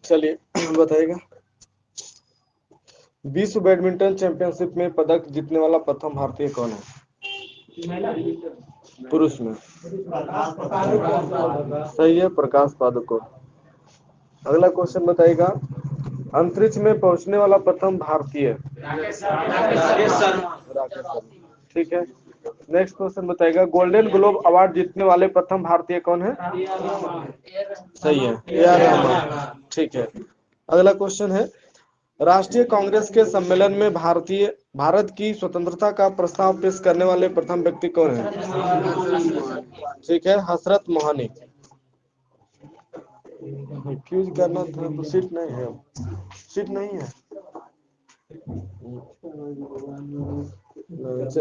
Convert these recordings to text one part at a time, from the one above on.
चलिए बताइएगा। विश्व बैडमिंटन चैंपियनशिप में पदक जीतने वाला प्रथम भारतीय कौन है? पुरुष में सही है, प्रकाश पादुकोण। अगला क्वेश्चन बताइएगा। अंतरिक्ष में पहुंचने वाला प्रथम भारतीय? राकेश शर्मा। ठीक है। नेक्स्ट क्वेश्चन बताइएगा। गोल्डन ग्लोब अवार्ड जीतने वाले प्रथम भारतीय कौन है? सही है, ए.आर. रहमान। ठीक है। अगला क्वेश्चन है। राष्ट्रीय कांग्रेस के सम्मेलन में भारत की स्वतंत्रता का प्रस्ताव पेश करने वाले प्रथम व्यक्ति कौन है? ठीक है, हसरत मोहनी। क्यूज करना था तो सीट नहीं है, सीट नहीं है।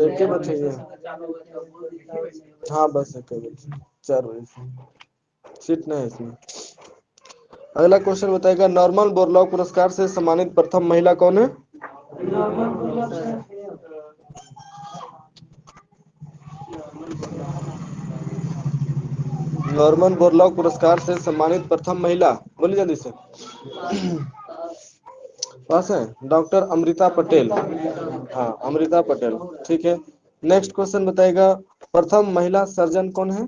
एक बचे हैं। हाँ बस एक बचे, 4 बजे सीट नहीं है इसमें। अगला क्वेश्चन बताएगा। नॉर्मन बोरलॉग पुरस्कार से सम्मानित प्रथम महिला कौन है? नॉर्मन बोरलॉग पुरस्कार से सम्मानित प्रथम महिला, बोलिए जल्दी से। पास है, डॉक्टर अमृता पटेल। हाँ, अमृता पटेल। ठीक है। नेक्स्ट क्वेश्चन बताएगा। प्रथम महिला सर्जन कौन है?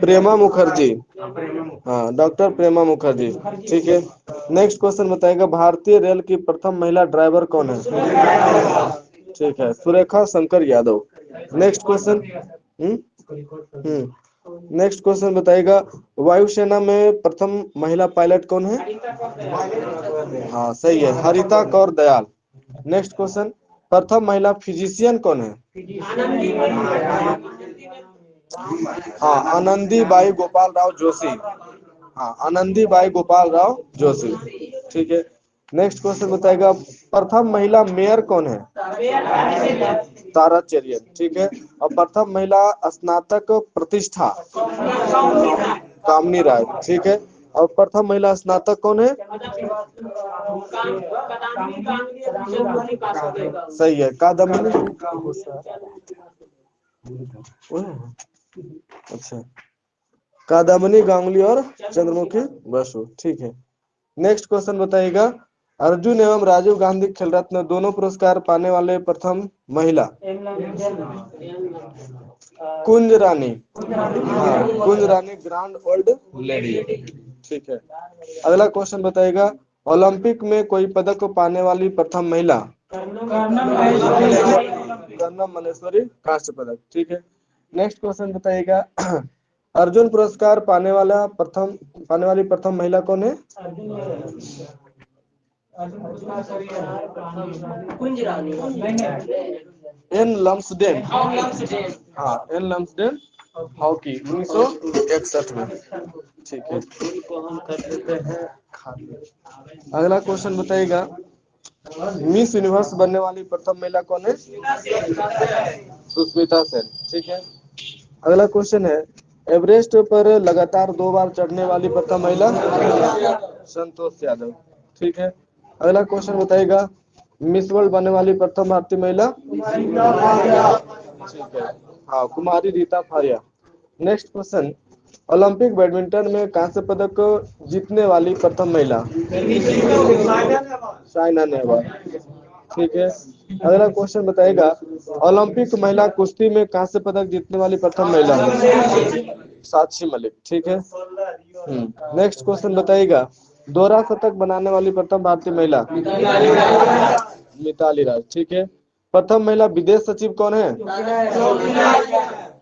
प्रेमा मुखर्जी। हाँ, डॉक्टर प्रेमा मुखर्जी। ठीक है। नेक्स्ट क्वेश्चन बताएगा। भारतीय रेल की प्रथम महिला ड्राइवर कौन है? ठीक है, Surekha Shankar Yadav. Next question. Next question बताइएगा। वायुसेना में प्रथम महिला पायलट कौन है? हाँ सही है, हरिता कौर दयाल। Next question. प्रथम महिला फिजिशियन कौन है? हाँ, आनंदीबाई गोपाल राव जोशी। हाँ, आनंदीबाई गोपाल राव जोशी। ठीक है। नेक्स्ट क्वेश्चन बताएगा। प्रथम महिला मेयर कौन है? तारा चेरियन। ठीक है। और प्रथम महिला स्नातक प्रतिष्ठा? कामनी राय। ठीक है। और प्रथम महिला स्नातक कौन है? सही है, कादम्बिनी। अच्छा, कादम्बिनी गांगुली और चंद्रमुखी बसु। ठीक है। नेक्स्ट क्वेश्चन बताइएगा। अर्जुन एवं राजीव गांधी खेल रत्न दोनों पुरस्कार पाने वाले प्रथम महिला? कुंज रानी। हाँ, कुंज रानी ग्रांड ओल्ड लेडी। ठीक है। अगला क्वेश्चन बताइएगा। ओलंपिक में कोई पदक पाने वाली प्रथम महिला? कर्णम मल्लेश्वरी, कांस्य पदक। ठीक है। नेक्स्ट क्वेश्चन बताइएगा। अर्जुन पुरस्कार पाने वाली प्रथम महिला कौन है? Anne Lumsden. हाँ, एन लम्सडेन हॉकी 1961 में। ठीक है। अगला क्वेश्चन बताइएगा। मिस यूनिवर्स बनने वाली प्रथम महिला कौन है? सुष्मिता सेन। ठीक है। अगला क्वेश्चन है। एवरेस्ट पर लगातार 2 बार चढ़ने वाली प्रथम महिला? संतोष यादव। ठीक है। अगला क्वेश्चन बताइएगा। मिस वर्ल्ड बनने वाली प्रथम भारतीय महिला? ठीक है, हाँ, Kumari Rita Faria. Next question. Olympic badminton में कांस्य पदक जीतने वाली प्रथम महिला? साइना नेहवाल। ठीक है। अगला क्वेश्चन बताइएगा। ओलंपिक महिला कुश्ती में कांस्य पदक जीतने वाली प्रथम महिला? साक्षी मलिक। ठीक है। नेक्स्ट क्वेश्चन बताइएगा। दोहरा शतक बनाने वाली प्रथम भारतीय महिला? मिताली राज। ठीक है। प्रथम महिला विदेश सचिव कौन है?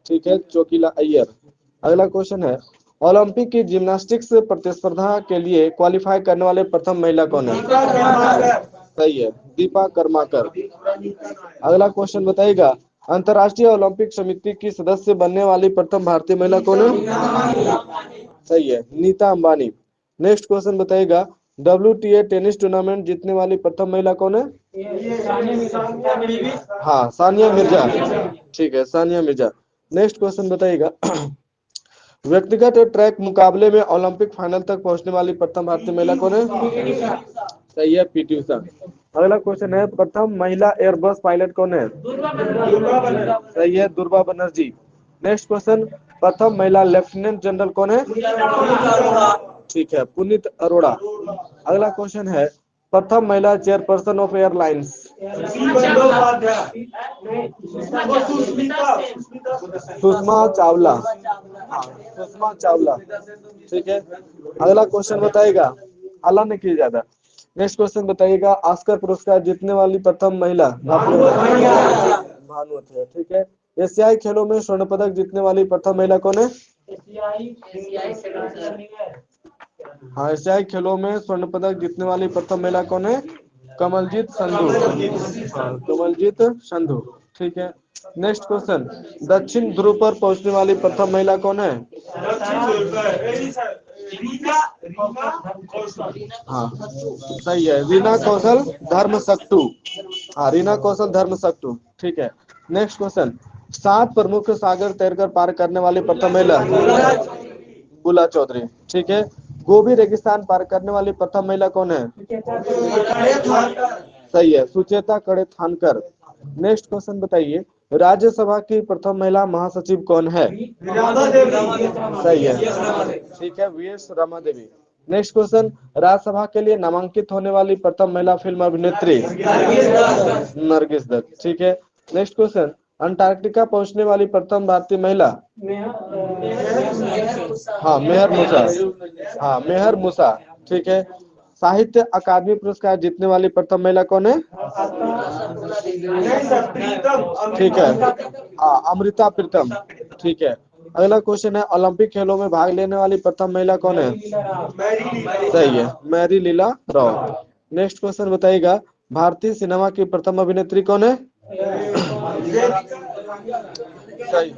ठीक है, चोकिला अय्यर। अगला क्वेश्चन है। ओलंपिक की जिम्नास्टिक्स प्रतिस्पर्धा के लिए क्वालिफाई करने वाले प्रथम महिला कौन है? सही है, दीपा कर्माकर। अगला क्वेश्चन बताइएगा। अंतर्राष्ट्रीय ओलंपिक समिति की सदस्य बनने वाली प्रथम भारतीय महिला कौन है? सही है, नीता अंबानी। नेक्स्ट क्वेश्चन बताइएगा। WTA टेनिस टूर्नामेंट जीतने वाली प्रथम महिला कौन है? हाँ, सानिया मिर्जा। ठीक है, सानिया मिर्जा। नेक्स्ट क्वेश्चन बताइएगा। व्यक्तिगत ट्रैक मुकाबले में ओलंपिक फाइनल तक पहुंचने वाली प्रथम भारतीय महिला कौन है? सही है, पीटी उषा। अगला क्वेश्चन है। प्रथम महिला एयरबस पायलट कौन है? सही है, दुर्गा बनर्जी। Next question. प्रथम महिला लेफ्टिनेंट जनरल कौन है? ठीक है, पुनीत अरोड़ा। अगला क्वेश्चन है, प्रथम महिला chairperson of airlines. Sushma Chawla. हाँ, सुषमा चावला। ठीक है, अगला क्वेश्चन बताइएगा, हल्ला नहीं किया जाता। नेक्स्ट क्वेश्चन बताइएगा, ऑस्कर पुरस्कार जीतने वाली प्रथम महिला भानुमति है। ठीक है, एशियाई खेलों में स्वर्ण पदक जीतने वाली प्रथम महिला कौन है? हाँ, एशियाई खेलों में स्वर्ण पदक जीतने वाली प्रथम महिला कौन है? कमलजीत संधू। हाँ, कमलजीत संधू। ठीक है, नेक्स्ट क्वेश्चन, दक्षिण ध्रुव पर पहुंचने वाली प्रथम महिला कौन है? हाँ, सही है, रीना कौशल धर्मशक्तु। हाँ, रीना कौशल धर्मशक्तु। ठीक है, नेक्स्ट क्वेश्चन, 7 प्रमुख सागर तैरकर पार करने वाली प्रथम महिला? बुला चौधरी। ठीक है, गोबी रेगिस्तान पार करने वाली प्रथम महिला कौन है? सही है, सुचेता कड़े थानकर। नेक्स्ट क्वेश्चन बताइए, राज्यसभा की प्रथम महिला महासचिव कौन है? सही है, ठीक है, VS Rama Devi. Next question, Rajya Sabha के लिए नामांकित होने वाली प्रथम महिला फिल्म अभिनेत्री? नरगिस दत्त। ठीक है, नेक्स्ट क्वेश्चन, अंटार्कटिका पहुंचने वाली प्रथम भारतीय महिला? हाँ, मेहर मूसा। हाँ, मेहर मूसा। ठीक है, साहित्य अकादमी पुरस्कार जीतने वाली प्रथम महिला कौन है? ठीक है, हाँ, अमृता प्रीतम। ठीक है, अगला क्वेश्चन है, ओलंपिक खेलों में भाग लेने वाली प्रथम महिला कौन है? सही है, मैरी लीला राव। नेक्स्ट क्वेश्चन बताइएगा, भारतीय सिनेमा की प्रथम अभिनेत्री कौन है? सही,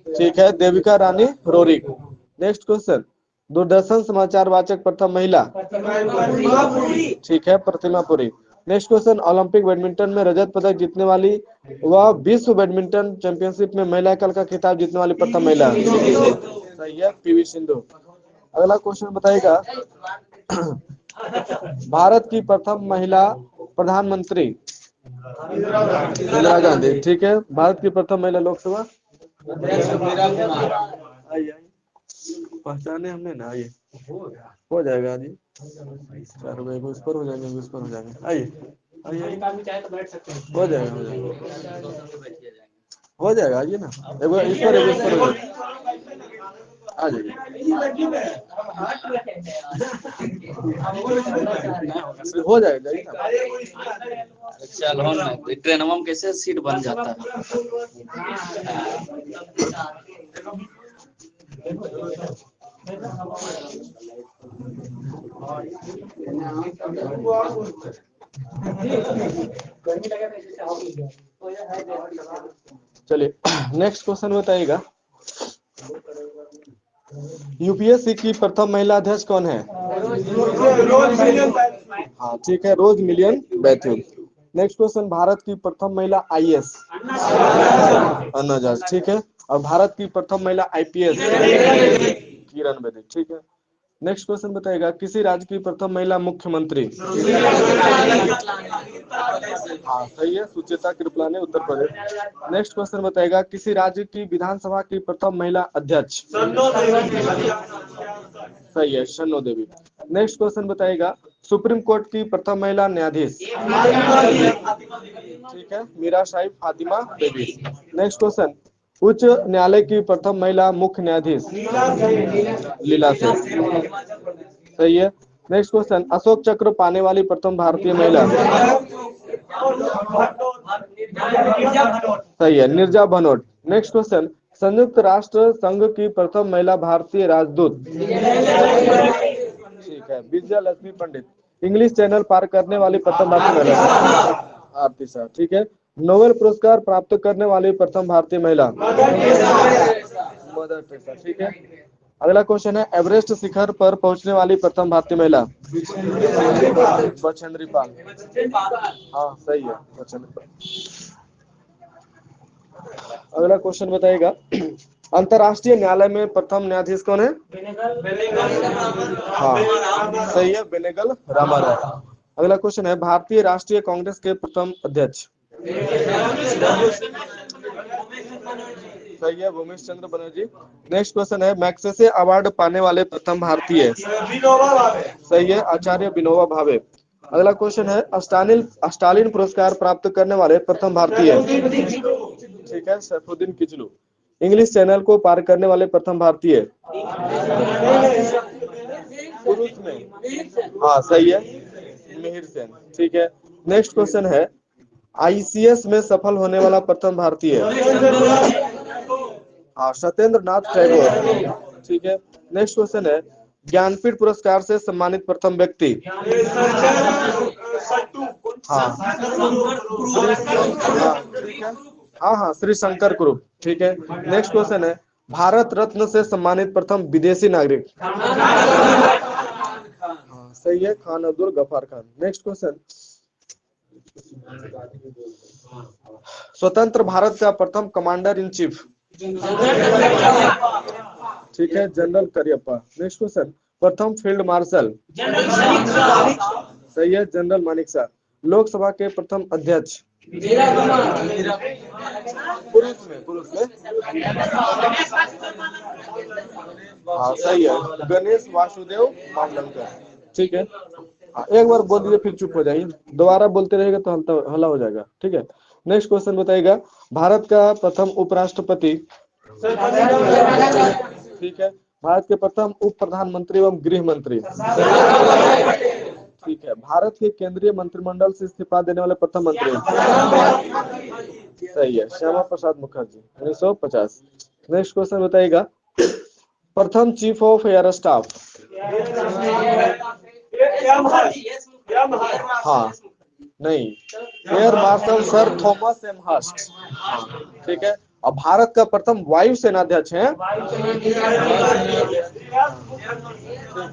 ठीक है, देविका रानी रोरिक। नेक्स्ट क्वेश्चन, दूरदर्शन समाचार वाचक प्रथम महिला? ठीक है, Pratima Puri. Next question, Olympic badminton में रजत पदक जीतने वाली व विश्व बैडमिंटन चैंपियनशिप में महिला एकल का खिताब जीतने वाली प्रथम महिला? सही है, पीवी सिंधु। अगला क्वेश्चन बताइएगा, भारत की प्रथम महिला प्रधानमंत्री? इंदिरा गांधी। ठीक है, भारत की प्रथम महिला लोकसभा? पहचाने हमने ना, आइए, हो जाएगा जी, 4 बजे उस पर हो जाएंगे, उस पर हो जाएंगे। आइए आइए, हो जाएगा, हो जाएगा, आइए ना, एक बार इस पर हो जाएगा, आ जाइए। हो जाएगा, चल हो ना, ट्रेन में कैसे सीट बन जाता है। चलिए, नेक्स्ट क्वेश्चन बताइएगा, यूपीएससी की प्रथम महिला अध्यक्ष कौन है? हाँ, ठीक है, रोज मिलियन बैथुल। नेक्स्ट क्वेश्चन, भारत की प्रथम महिला आईएएस? अन्ना हजारे। ठीक है, और भारत की प्रथम महिला आईपीएस? किरण बेदी। ठीक है, नेक्स्ट क्वेश्चन बताइएगा, किसी राज्य की प्रथम महिला मुख्यमंत्री? हाँ, सही है, सुचेता कृपलानी, उत्तर प्रदेश। नेक्स्ट क्वेश्चन बताइएगा, किसी राज्य की विधानसभा की प्रथम महिला अध्यक्ष? सही है, शन्नो देवी। नेक्स्ट क्वेश्चन बताइएगा, सुप्रीम कोर्ट की प्रथम महिला न्यायाधीश? ठीक है, मीरा साहिब फातिमा बेबी। नेक्स्ट क्वेश्चन, उच्च न्यायालय की प्रथम महिला मुख्य न्यायाधीश? लीला सेठ। सही है, नेक्स्ट क्वेश्चन, अशोक चक्र पाने वाली प्रथम भारतीय महिला? सही है, नीरजा भनोट। नेक्स्ट क्वेश्चन, संयुक्त राष्ट्र संघ की प्रथम महिला भारतीय राजदूत? ठीक है, विजया लक्ष्मी पंडित। इंग्लिश चैनल पार करने वाली प्रथम भारतीय महिला? आरती शाह। ठीक है, नोबेल पुरस्कार प्राप्त करने वाली प्रथम भारतीय महिला? Mother Teresa. ठीक है, अगला क्वेश्चन है, एवरेस्ट शिखर पर पहुंचने वाली प्रथम भारतीय महिला? बछेंद्री पाल। हाँ, सही है, बछेंद्री पाल। अगला क्वेश्चन बताइएगा, अंतरराष्ट्रीय न्यायालय में प्रथम न्यायाधीश कौन है? हाँ, सही है, बेनेगल रामाराय। अगला क्वेश्चन है, भारतीय राष्ट्रीय कांग्रेस के प्रथम अध्यक्ष? सही है, भूमिश चंद्र बनर्जी। नेक्स्ट क्वेश्चन है, मैग्सेसे अवार्ड पाने वाले प्रथम भारतीय। सही है, आचार्य विनोबा भावे। अगला क्वेश्चन है, स्टालिन पुरस्कार प्राप्त करने वाले प्रथम भारतीय। ठीक है, सैफुद्दीन किचलू। इंग्लिश चैनल को पार करने वाले प्रथम भारतीय। पुरुष में, हाँ सही है, मिहिर सेन। ठीक है, नेक्स्ट क्वेश्चन है, आईसीएस में सफल होने वाला प्रथम भारतीय। हाँ, सत्येंद्र नाथ टैगोर। ठीक है, नेक्स्ट क्वेश्चन है, ज्ञानपीठ पुरस्कार से सम्मानित प्रथम व्यक्ति। हाँ ठीक है, हाँ हाँ, श्री शंकर कुरुप। ठीक है, नेक्स्ट क्वेश्चन है, भारत रत्न से सम्मानित प्रथम विदेशी नागरिक। हाँ सही है, खान अब्दुल गफार खान। नेक्स्ट क्वेश्चन, स्वतंत्र भारत का प्रथम कमांडर इन चीफ। ठीक है, जनरल करियप्पा। नेक्स्ट क्वेश्चन, प्रथम फील्ड मार्शल। सही है, जनरल मानिक शाह। लोकसभा के प्रथम अध्यक्ष। पुरुष में हाँ सही है, गणेश वासुदेव मावलंकर। ठीक है, एक बार बोल दीजिए फिर चुप हो जाइए, दोबारा बोलते रहेगा तो हल्ला हो जाएगा। ठीक है, नेक्स्ट क्वेश्चन बताइएगा, भारत का प्रथम उपराष्ट्रपति। ठीक है, भारत के प्रथम उप प्रधानमंत्री एवं गृह मंत्री। ठीक है, भारत के केंद्रीय मंत्रिमंडल से इस्तीफा देने वाले प्रथम मंत्री। सही है, श्यामा प्रसाद मुखर्जी, 1950। नेक्स्ट क्वेश्चन बताइएगा, प्रथम चीफ ऑफ एयर स्टाफ। हाँ नहीं, air marshal sir Thomas Elmhirst. ठीक है, और भारत का प्रथम वायु सेनाध्यक्ष है। ठीक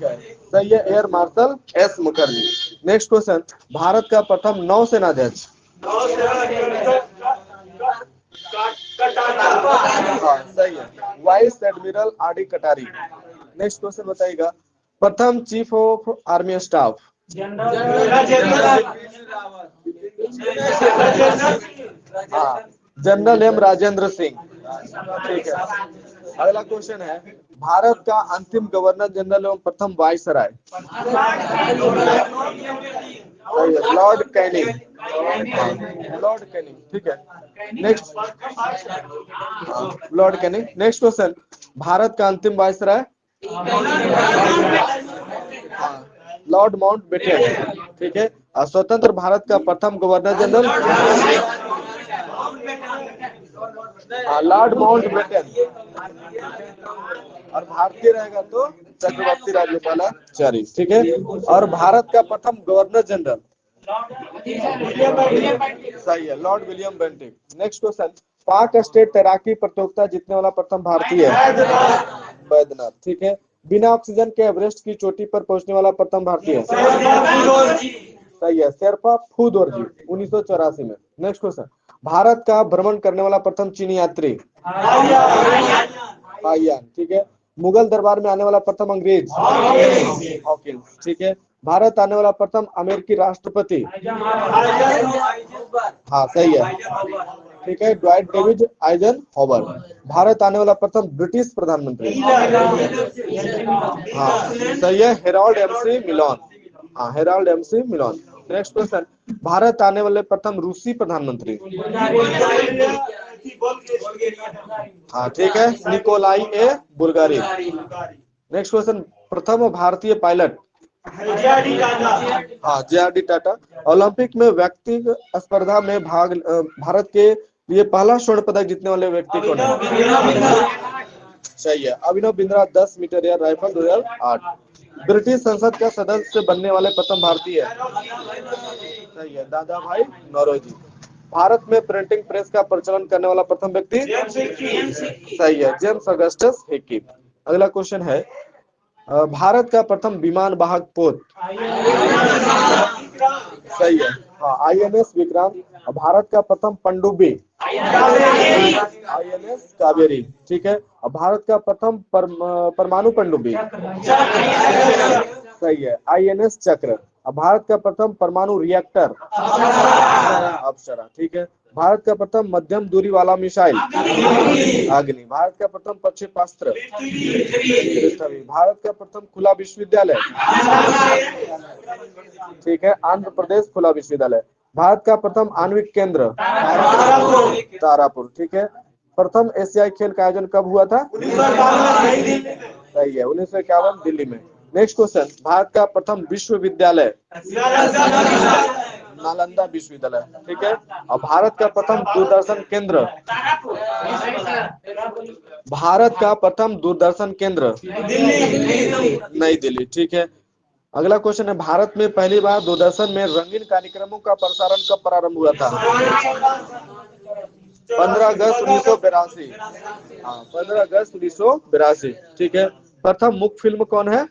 है, सही है, air marshal S Mukherjee. Next question, Bharat का प्रथम नौसेनाध्यक्ष। हाँ सही है, वाइस एडमिरल आर डी कटारी। नेक्स्ट क्वेश्चन बताइएगा, प्रथम चीफ ऑफ आर्मी स्टाफ। हाँ, जनरल एम राजेंद्र सिंह। ठीक है, अगला क्वेश्चन है, भारत का अंतिम गवर्नर जनरल एवं प्रथम viceroy. Lord Canning. Lord Canning. ठीक है, next, Lord Canning. Next question, Bharat का अंतिम वायसराय। Lord Mountbatten. ठीक है, स्वतंत्र भारत का प्रथम गवर्नर जनरल। Lord Mountbatten. और भारतीय रहेगा तो चक्रवर्ती राज्यपालाचारी। ठीक है, और भारत का प्रथम गवर्नर जनरल। सही है, Lord William Bentinck. Next question, पाक स्टेट तैराकी प्रतियोगिता जीतने वाला प्रथम भारतीय। बैद्यनाथ। ठीक है, बिना ऑक्सीजन के एवरेस्ट की चोटी पर पहुंचने वाला प्रथम भारतीय। सही है, शेरपा फुदोरजी, 1984 में। नेक्स्ट क्वेश्चन, भारत का भ्रमण करने वाला प्रथम चीनी यात्री। हाइयान। ठीक है, मुगल दरबार में आने वाला प्रथम अंग्रेज। हॉकिंस। ठीक है, भारत आने वाला प्रथम अमेरिकी राष्ट्रपति। हाँ सही है, ठीक है, ड्वाइट डेविड आइजनहोवर। भारत आने वाला प्रथम ब्रिटिश प्रधानमंत्री। हाँ सही है, हेराल्ड एमसी मिलोन। हाँ, Harold McMillan. Next question, भारत आने वाले प्रथम रूसी प्रधानमंत्री। हाँ ठीक है, Nikolai A Bulganin. Next question, प्रथम भारतीय पायलट। हाँ, जे.आर.डी. टाटा। ओलंपिक में व्यक्तिगत स्पर्धा में भाग भारत के लिए पहला स्वर्ण पदक जीतने वाले व्यक्ति कौन है? सही है, Abhinav Bindra, 10 metre air rifle, 2008। British संसद का सदस्य बनने वाले प्रथम भारतीय। सही है, दादा भाई नौरोजी। भारत में प्रिंटिंग प्रेस का प्रचलन करने वाला प्रथम व्यक्ति। सही है, जेम्स अगस्टस हिकी। अगला क्वेश्चन है, भारत का प्रथम विमान वाहक पोत। सही है, हाँ, आईएनएस विक्रांत। भारत का प्रथम पनडुब्बी। आईएनएस कावेरी। ठीक है, भारत का प्रथम परमाणु पनडुब्बी। सही है, आईएनएस चक्र। अब भारत का प्रथम परमाणु रिएक्टर अप्सरा। ठीक है। भारत का प्रथम मध्यम दूरी वाला मिसाइल अग्नि। भारत का प्रथम प्रक्षेपास्त्र पृथ्वी। भारत का प्रथम खुला विश्वविद्यालय ठीक है, आंध्र प्रदेश खुला विश्वविद्यालय। भारत का प्रथम आणविक केंद्र तारापुर। ठीक है। प्रथम एशियाई खेल का आयोजन कब हुआ था? सही है, 1951 दिल्ली में। नेक्स्ट क्वेश्चन, भारत का प्रथम विश्वविद्यालय नालंदा विश्वविद्यालय। ठीक है। और भारत का प्रथम दूरदर्शन केंद्र भारत का प्रथम दूरदर्शन केंद्र नई दिल्ली। ठीक है। अगला क्वेश्चन है, भारत में पहली बार दूरदर्शन में रंगीन कार्यक्रमों का प्रसारण कब प्रारंभ हुआ था? 15 अगस्त 1982। हाँ, 15 अगस्त 1982। ठीक है। प्रथम मुख्य फिल्म कौन है?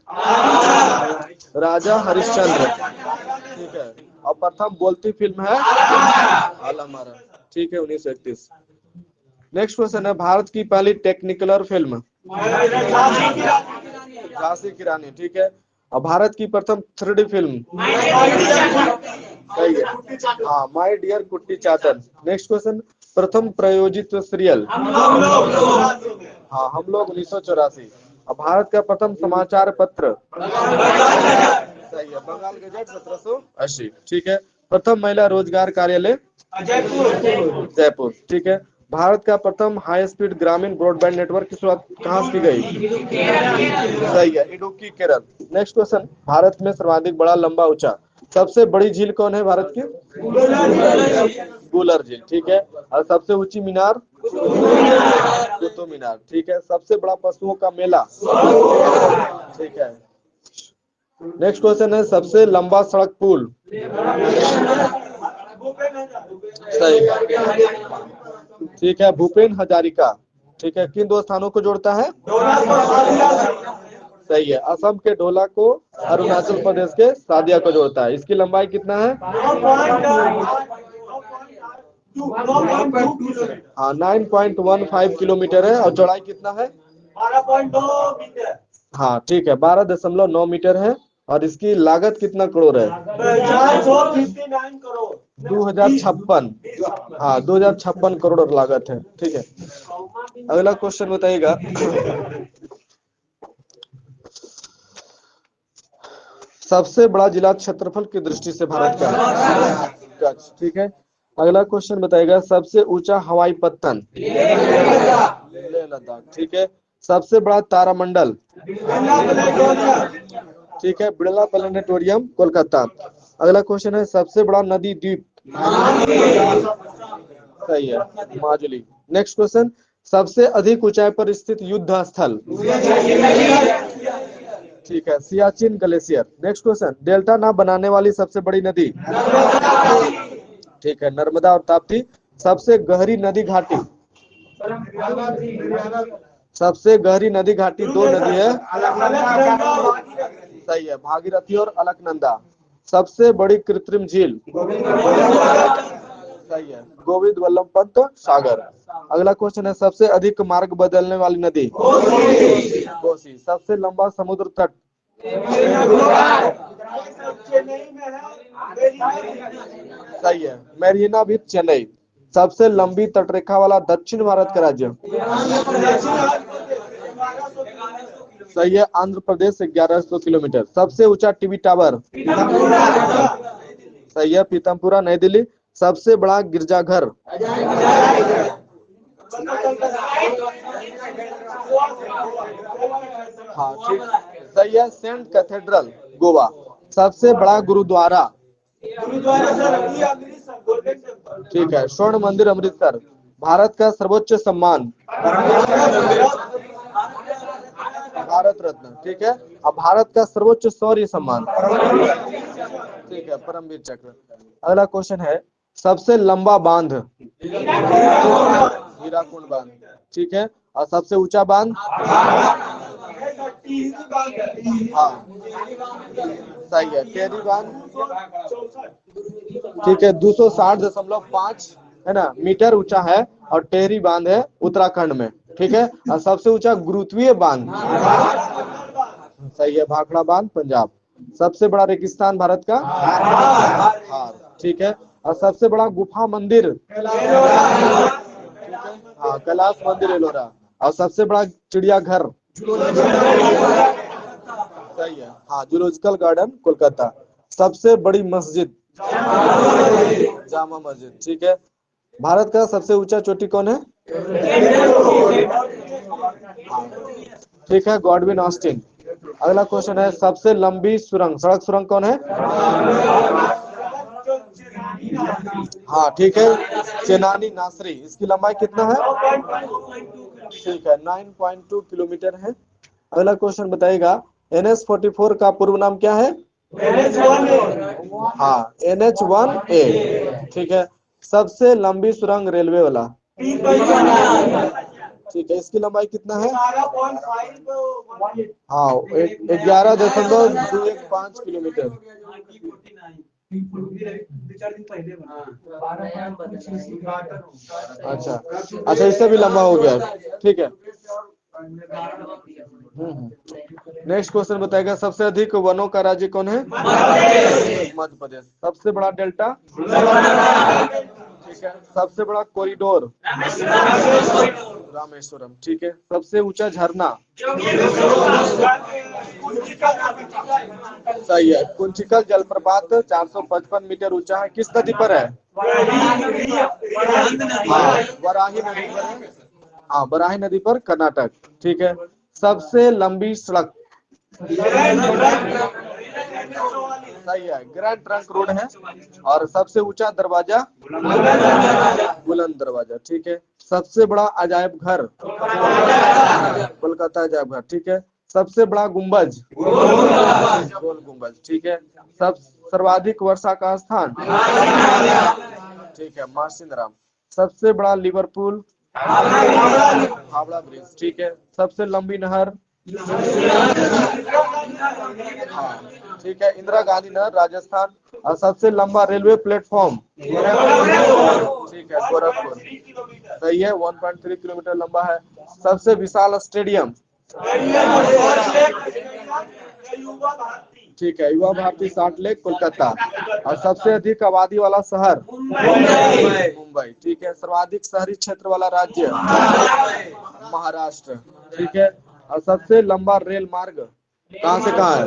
राजा हरिश्चंद्र। ठीक है। और प्रथम बोलती फिल्म है आलमारा। ठीक है, 1931। नेक्स्ट क्वेश्चन है, भारत की पहली टेक्निकलर फिल्म झांसी की रानी। ठीक है। और भारत की प्रथम 3D फिल्म सही है, हाँ, माय डियर कुट्टी चातन। नेक्स्ट क्वेश्चन, प्रथम प्रायोजित सीरियल हाँ हम लोग 1984। और भारत का प्रथम समाचार पत्र सही है, बंगाल गजट 1780। ठीक है। प्रथम महिला रोजगार कार्यालय जयपुर। ठीक है। भारत का प्रथम हाई स्पीड ग्रामीण ब्रॉडबैंड नेटवर्क की शुरुआत कहाँ से की गई? सही है, इडुक्की केरल। नेक्स्ट क्वेश्चन, भारत में सर्वाधिक बड़ा लंबा ऊंचा सबसे बड़ी झील कौन है भारत की? गुलर झील। ठीक है। और सबसे ऊंची मीनार कुतुब मीनार। ठीक है। सबसे बड़ा पशुओं का मेला ठीक है। नेक्स्ट क्वेश्चन है, सबसे लंबा सड़क पुल सही है, ठीक है, भूपेन हजारिका। ठीक है। किन दो स्थानों को जोड़ता है? सही है, असम के ढोला को अरुणाचल प्रदेश के सादिया को जोड़ता है। इसकी लंबाई कितना है? हाँ, 9.15 किलोमीटर है। और चौड़ाई कितना है? 12.2 मीटर। हाँ, ठीक है, 12.9 मीटर है। और इसकी लागत कितना करोड़ है? 459 करोड़। 2056। हाँ, 2056 करोड़ लागत है। ठीक है। अगला क्वेश्चन बताइएगा, सबसे बड़ा जिला क्षेत्रफल की दृष्टि से भारत का कच्छ। ठीक है। अगला क्वेश्चन बताइएगा, सबसे ऊंचा हवाई पत्तन लेह लद्दाख। ठीक है। सबसे बड़ा तारामंडल ठीक है, बिरला प्लेनेटोरियम कोलकाता। अगला क्वेश्चन है, सबसे बड़ा नदी द्वीप सही है, माजुली। नेक्स्ट क्वेश्चन, सबसे अधिक ऊंचाई पर स्थित युद्ध स्थल ठीक है, Siachen glacier. Next question, delta ना बनाने वाली सबसे बड़ी नदी ठीक है, नर्मदा और ताप्ती। सबसे गहरी नदी घाटी सबसे गहरी नदी घाटी दो नदी है सही है, भागीरथी और अलकनंदा। सबसे बड़ी कृत्रिम झील सही है, गोविंद वल्लभ पंत सागर। अगला क्वेश्चन है, सबसे अधिक मार्ग बदलने वाली नदी कोसी। सबसे लंबा समुद्र तट सही है, मैरीना बीच चेन्नई। सबसे लंबी तटरेखा वाला दक्षिण भारत का राज्य सही है, आंध्र प्रदेश 1100 किलोमीटर। सबसे ऊंचा टीवी टावर सही है, पीतमपुरा नई दिल्ली। सबसे बड़ा गिरजाघर हाँ ठीक सही है, सेंट कैथेड्रल गोवा। सबसे बड़ा गुरुद्वारा ठीक है, स्वर्ण मंदिर अमृतसर। भारत का सर्वोच्च सम्मान भारत रत्न। ठीक है। अब भारत का सर्वोच्च शौर्य सम्मान ठीक है, परमवीर चक्र। अगला क्वेश्चन है, सबसे लंबा बांध हीराकुंड बांध। ठीक है। और सबसे ऊंचा बांध हाँ सही है, टेहरी बांध ठीक है, 260.5 है ना मीटर ऊंचा है। और टेहरी बांध है उत्तराखंड में। ठीक है। और सबसे ऊंचा गुरुत्वीय बांध सही है, भाखड़ा बांध पंजाब। सबसे बड़ा रेगिस्तान भारत का थार, ठीक है। और सबसे बड़ा गुफा मंदिर, हाँ कैलाश मंदिर एलोरा। और सबसे बड़ा चिड़ियाघर, सही है, हाँ जूलॉजिकल गार्डन कोलकाता। सबसे बड़ी मस्जिद, जामा मस्जिद, ठीक है। भारत का सबसे ऊंचा चोटी कौन है? ठीक है, गॉडविन ऑस्टिन। अगला क्वेश्चन है, सबसे लंबी सुरंग, सड़क सुरंग कौन है? हाँ ठीक है, चेनानी नासरी। इसकी लंबाई कितना है? ठीक है, 9.2 किलोमीटर है। अगला क्वेश्चन बताइएगा, NH-44 का पूर्व नाम क्या है? हाँ NH-1A, ठीक है। सबसे लंबी सुरंग रेलवे वाला, ठीक है, इसकी लंबाई कितना है? हाँ 11.215 किलोमीटर। अच्छा अच्छा, इससे भी लंबा हो गया, ठीक है। नेक्स्ट क्वेश्चन बताएगा, सबसे अधिक वनों का राज्य कौन है? मध्य प्रदेश। सबसे बड़ा डेल्टा, ठीक है। सबसे बड़ा कॉरिडोर, रामेश्वरम, ठीक है। सबसे ऊंचा झरना, सही है, कुंचिकल जलप्रपात 455 मीटर ऊंचा है। किस नदी पर है? वराही नदी पर है, हाँ वराही नदी पर, कर्नाटक, ठीक है। सबसे लंबी सड़क, सही है, ग्रैंड ट्रंक रोड है। और सबसे ऊंचा दरवाजा, बुलंद दरवाजा, ठीक है। सबसे बड़ा अजायब घर, कोलकाता अजायब घर, ठीक है। सबसे बड़ा गुंबज, गोल गुंबज, ठीक है। सब सर्वाधिक वर्षा का स्थान, ठीक है, मार्सिंदराम। सबसे बड़ा लिवरपूल, हावड़ा ब्रिज, ठीक है। सबसे लंबी नहर, हाँ ठीक है, इंदिरा गांधी नहर, राजस्थान। और सबसे लंबा रेलवे प्लेटफॉर्म, ठीक है, गोरखपुर, सही है, 1.3 किलोमीटर लंबा है। सबसे विशाल स्टेडियम, ठीक है, युवा भारती सॉल्ट लेक, कोलकाता। और सबसे अधिक आबादी वाला शहर, मुंबई, ठीक है। सर्वाधिक शहरी क्षेत्र वाला राज्य, महाराष्ट्र, ठीक है। और सबसे लंबा रेल मार्ग कहाँ से कहाँ है?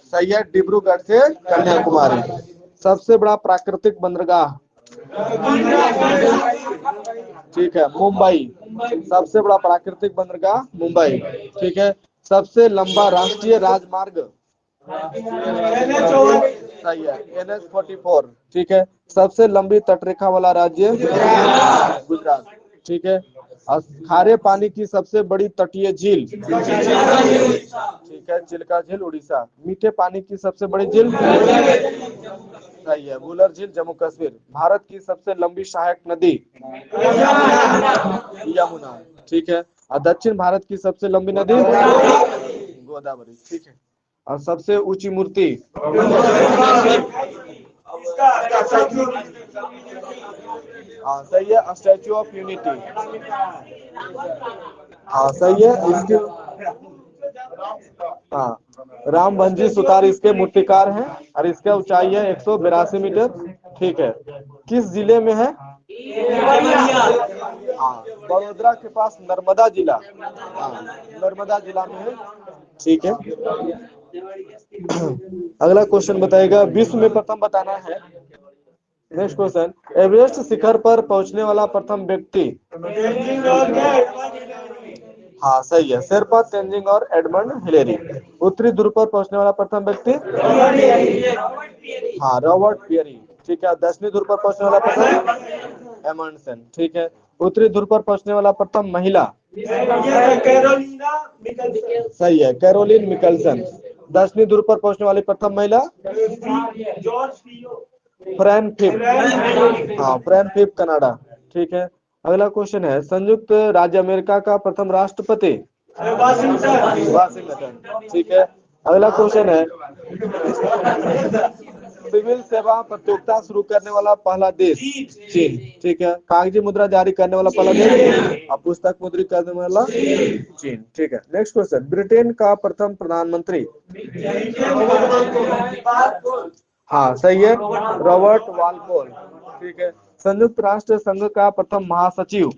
सही है, डिब्रूगढ़ से कन्याकुमारी। सबसे बड़ा प्राकृतिक बंदरगाह, ठीक है, मुंबई। सबसे बड़ा प्राकृतिक बंदरगाह मुंबई, ठीक है। सबसे लंबा राष्ट्रीय राजमार्ग, सही है, NH-44, ठीक है। सबसे लंबी तटरेखा वाला राज्य, गुजरात, ठीक है। और खारे पानी की सबसे बड़ी तटीय झील, ठीक है, चिल्का झील, उड़ीसा। मीठे पानी की सबसे बड़ी झील, सही है, वुलर झील, जम्मू कश्मीर। भारत की सबसे लंबी सहायक नदी, यमुना, ठीक है। और दक्षिण भारत की सबसे लंबी नदी, गोदावरी, ठीक है। और सबसे ऊंची मूर्ति, हाँ सही है, स्टैच्यू ऑफ यूनिटी, हाँ सही है। इसके हाँ रामभंजी सुतार इसके मूर्तिकार हैं। और इसका ऊंचाई है 182 मीटर, ठीक है। किस जिले में है? हाँ बड़ोदरा के पास नर्मदा जिला, हाँ नर्मदा जिला में है, ठीक है। अगला क्वेश्चन बताएगा, विश्व में प्रथम बताना है। नेक्स्ट क्वेश्चन, एवरेस्ट शिखर पर पहुंचने वाला प्रथम व्यक्ति, हाँ सही है, शेरपा तेंजिंग और एडमंड हिलेरी। उत्तरी ध्रुव पर पहुंचने वाला प्रथम व्यक्ति, हाँ रॉबर्ट पियरी, ठीक है। दक्षिणी ध्रुव पर पहुंचने वाला प्रथम, एमंडसन, ठीक है। उत्तरी ध्रुव पर पहुंचने वाला प्रथम महिला, सही है, कैरोलिन मिकलसन। दक्षिणी ध्रुव पर पहुंचने वाली प्रथम महिला, फ्रैन फिप, हाँ फ्रैन फिप, कनाडा, ठीक है। अगला क्वेश्चन है, संयुक्त राज्य अमेरिका का प्रथम राष्ट्रपति, वाशिंगटन, ठीक है। अगला क्वेश्चन है, सिविल सेवा प्रतियोगिता शुरू करने वाला पहला देश चीन। ठीक है। कागजी मुद्रा जारी करने वाला पहला देश और पुस्तक मुद्रित करने वाला चीन। ठीक है। नेक्स्ट क्वेश्चन, ब्रिटेन का प्रथम प्रधानमंत्री। हाँ सही है, रॉबर्ट वालपोल। ठीक है। संयुक्त राष्ट्र संघ का प्रथम महासचिव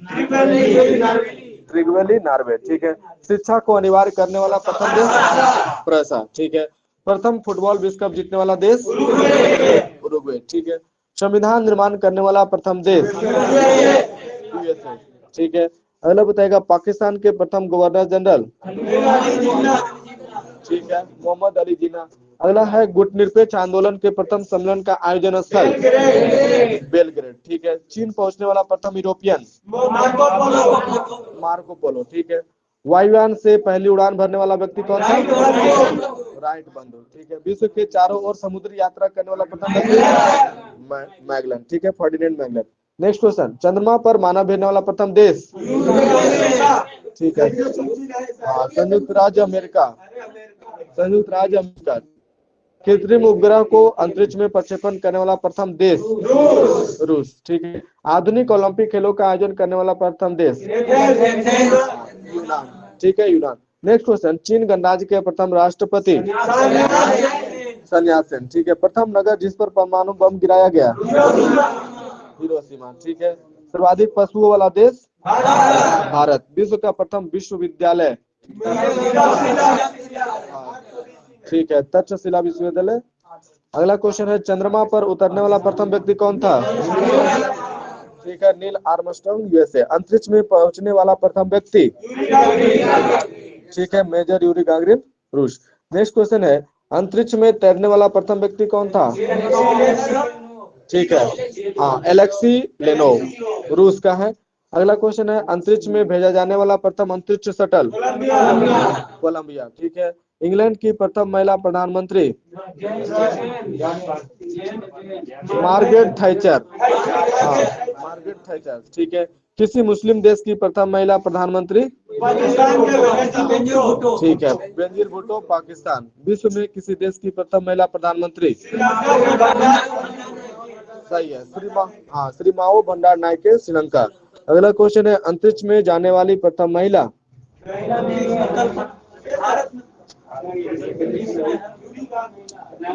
त्रिगवेली नार्वे। ठीक है। शिक्षा को अनिवार्य करने वाला प्रथम देश प्रूसा। ठीक है। प्रथम फुटबॉल विश्व कप जीतने वाला देश उरुग्वे। ठीक है। संविधान निर्माण करने वाला प्रथम देश यूएसए। ठीक है। अगला बताएगा, पाकिस्तान के प्रथम गवर्नर जनरल। ठीक है, मोहम्मद अली जिन्ना। अगला है, गुटनिरपेक्ष आंदोलन के प्रथम सम्मेलन का आयोजन स्थल बेलग्रेड। ठीक है। चीन पहुंचने वाला प्रथम यूरोपियन मार्को पोलो। ठीक है। वायुयान से पहली उड़ान भरने वाला व्यक्ति कौन था? राइट बंधु। ठीक है। विश्व के चारों ओर समुद्री यात्रा करने वाला प्रथम व्यक्ति मैगलन। ठीक है, फर्डिनेंड मैगलन। नेक्स्ट क्वेश्चन, चंद्रमा पर मानव भेजने वाला प्रथम देश। ठीक है। संयुक्त राज्य अमेरिका। संयुक्त राज्य अमेरिका। कृत्रिम उपग्रह को अंतरिक्ष में प्रक्षेपण करने वाला प्रथम देश रूस। ठीक है। आधुनिक ओलंपिक खेलों का आयोजन करने वाला प्रथम देश यूनान। ठीक है, यूनान। नेक्स्ट क्वेश्चन, चीन गणराज्य के प्रथम राष्ट्रपति सन्याल सेन। ठीक है। प्रथम नगर जिस पर परमाणु बम गिराया गया हिरोशिमा। ठीक है। सर्वाधिक पशुओं वाला देश भारत। विश्व का प्रथम विश्वविद्यालय ठीक है, तक्षशिला विश्वविद्यालय। अगला क्वेश्चन है, चंद्रमा पर उतरने वाला प्रथम व्यक्ति कौन था? ठीक है, नील आर्मस्ट्रांग यूएसए। अंतरिक्ष में पहुंचने वाला प्रथम व्यक्ति ठीक है, मेजर यूरी गागरिन रूस। नेक्स्ट क्वेश्चन है, अंतरिक्ष में तैरने वाला प्रथम व्यक्ति कौन था? ठीक है, हाँ, एलेक्सी लेनोव रूस का है। अगला क्वेश्चन है, अंतरिक्ष में भेजा जाने वाला प्रथम अंतरिक्ष शटल कोलंबिया। ठीक है। इंग्लैंड की प्रथम महिला प्रधानमंत्री मार्गरेट थैचर। हाँ, मार्गरेट थैचर। ठीक है। किसी मुस्लिम देश की प्रथम महिला प्रधानमंत्री ठीक है, बेनजीर भुट्टो पाकिस्तान। विश्व में किसी देश की प्रथम महिला प्रधानमंत्री सही है, श्रीमाओ भंडार नायके श्रीलंका। अगला क्वेश्चन है, अंतरिक्ष में जाने वाली प्रथम महिला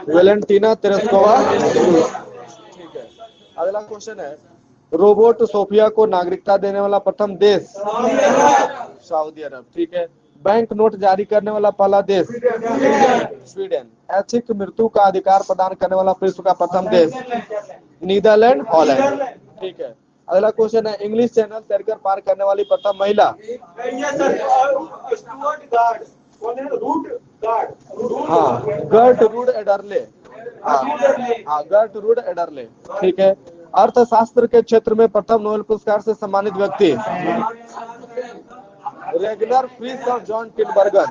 वेलेंटीना तेरेस्कोवा। ठीक है। अगला क्वेश्चन है, रोबोट सोफिया को नागरिकता देने वाला प्रथम देश सऊदी अरब। ठीक है। बैंक नोट जारी करने वाला पहला देश स्वीडन। ऐच्छिक मृत्यु का अधिकार प्रदान करने वाला विश्व का प्रथम देश नीदरलैंड हॉलैंड। ठीक है। अगला क्वेश्चन है, इंग्लिश चैनल तैरकर पार करने वाली प्रथम महिला हाँ, गर्ट रूड एडरले। हाँ, गर्ट रूड एडरले। ठीक है। अर्थशास्त्र के क्षेत्र में प्रथम नोबेल पुरस्कार से सम्मानित व्यक्ति रेगनर फ्रिस और जॉन टिनबर्गर।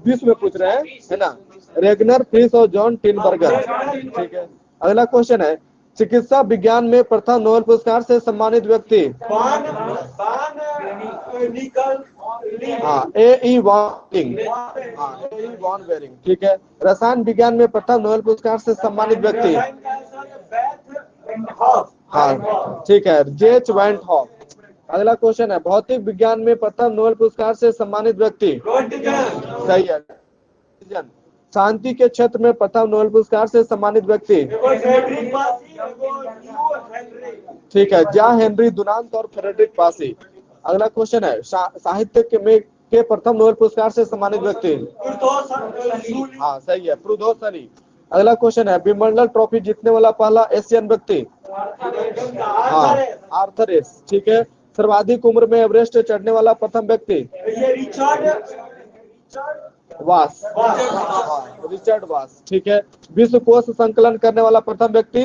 विश्व में पूछ रहे हैं, है ना, रेगनर फ्रिस और जॉन टिनबर्गर। ठीक है। अगला क्वेश्चन है, चिकित्सा विज्ञान में प्रथम नोबेल पुरस्कार से सम्मानित व्यक्ति हाँ, ए.ई. Von bearing. ठीक है। रसायन विज्ञान में प्रथम नोबेल पुरस्कार से सम्मानित व्यक्ति हाँ, ठीक है, जेच वैंट हॉफ। अगला क्वेश्चन है, भौतिक विज्ञान में प्रथम नोबेल पुरस्कार से सम्मानित व्यक्ति सही है, शांति के क्षेत्र में प्रथम नोबेल पुरस्कार से सम्मानित व्यक्ति ठीक है, जा हेनरी दुनांत और फ्रेडरिक पासी। अगला क्वेश्चन है, साहित्य के प्रथम नोबेल पुरस्कार से सम्मानित व्यक्ति हाँ सही है, प्रुधोसनी। अगला क्वेश्चन है, विंबलडन ट्रॉफी जीतने वाला पहला एशियन व्यक्ति हाँ, आर्थर एस। ठीक है। सर्वाधिक उम्र में एवरेस्ट चढ़ने वाला प्रथम व्यक्ति वास रिचर्ड वास। ठीक है। विश्व कोश संकलन करने वाला प्रथम व्यक्ति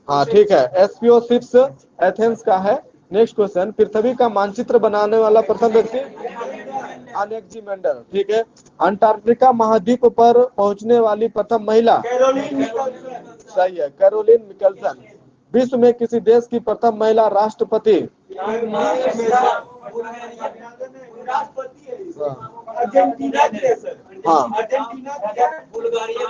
हाँ, ठीक है, एसपीओ शिप्स एथेंस का है। नेक्स्ट क्वेश्चन, पृथ्वी का मानचित्र बनाने वाला प्रथम व्यक्ति अलेक्जेंडर। ठीक है। अंटार्कटिका महाद्वीप पर पहुंचने वाली प्रथम महिला सही है, कैरोलिन मिकलसन। विश्व में किसी देश की प्रथम महिला राष्ट्रपति अर्जेंटीना की है सर। हाँ, अर्जेंटीना की है, बुल्गारिया,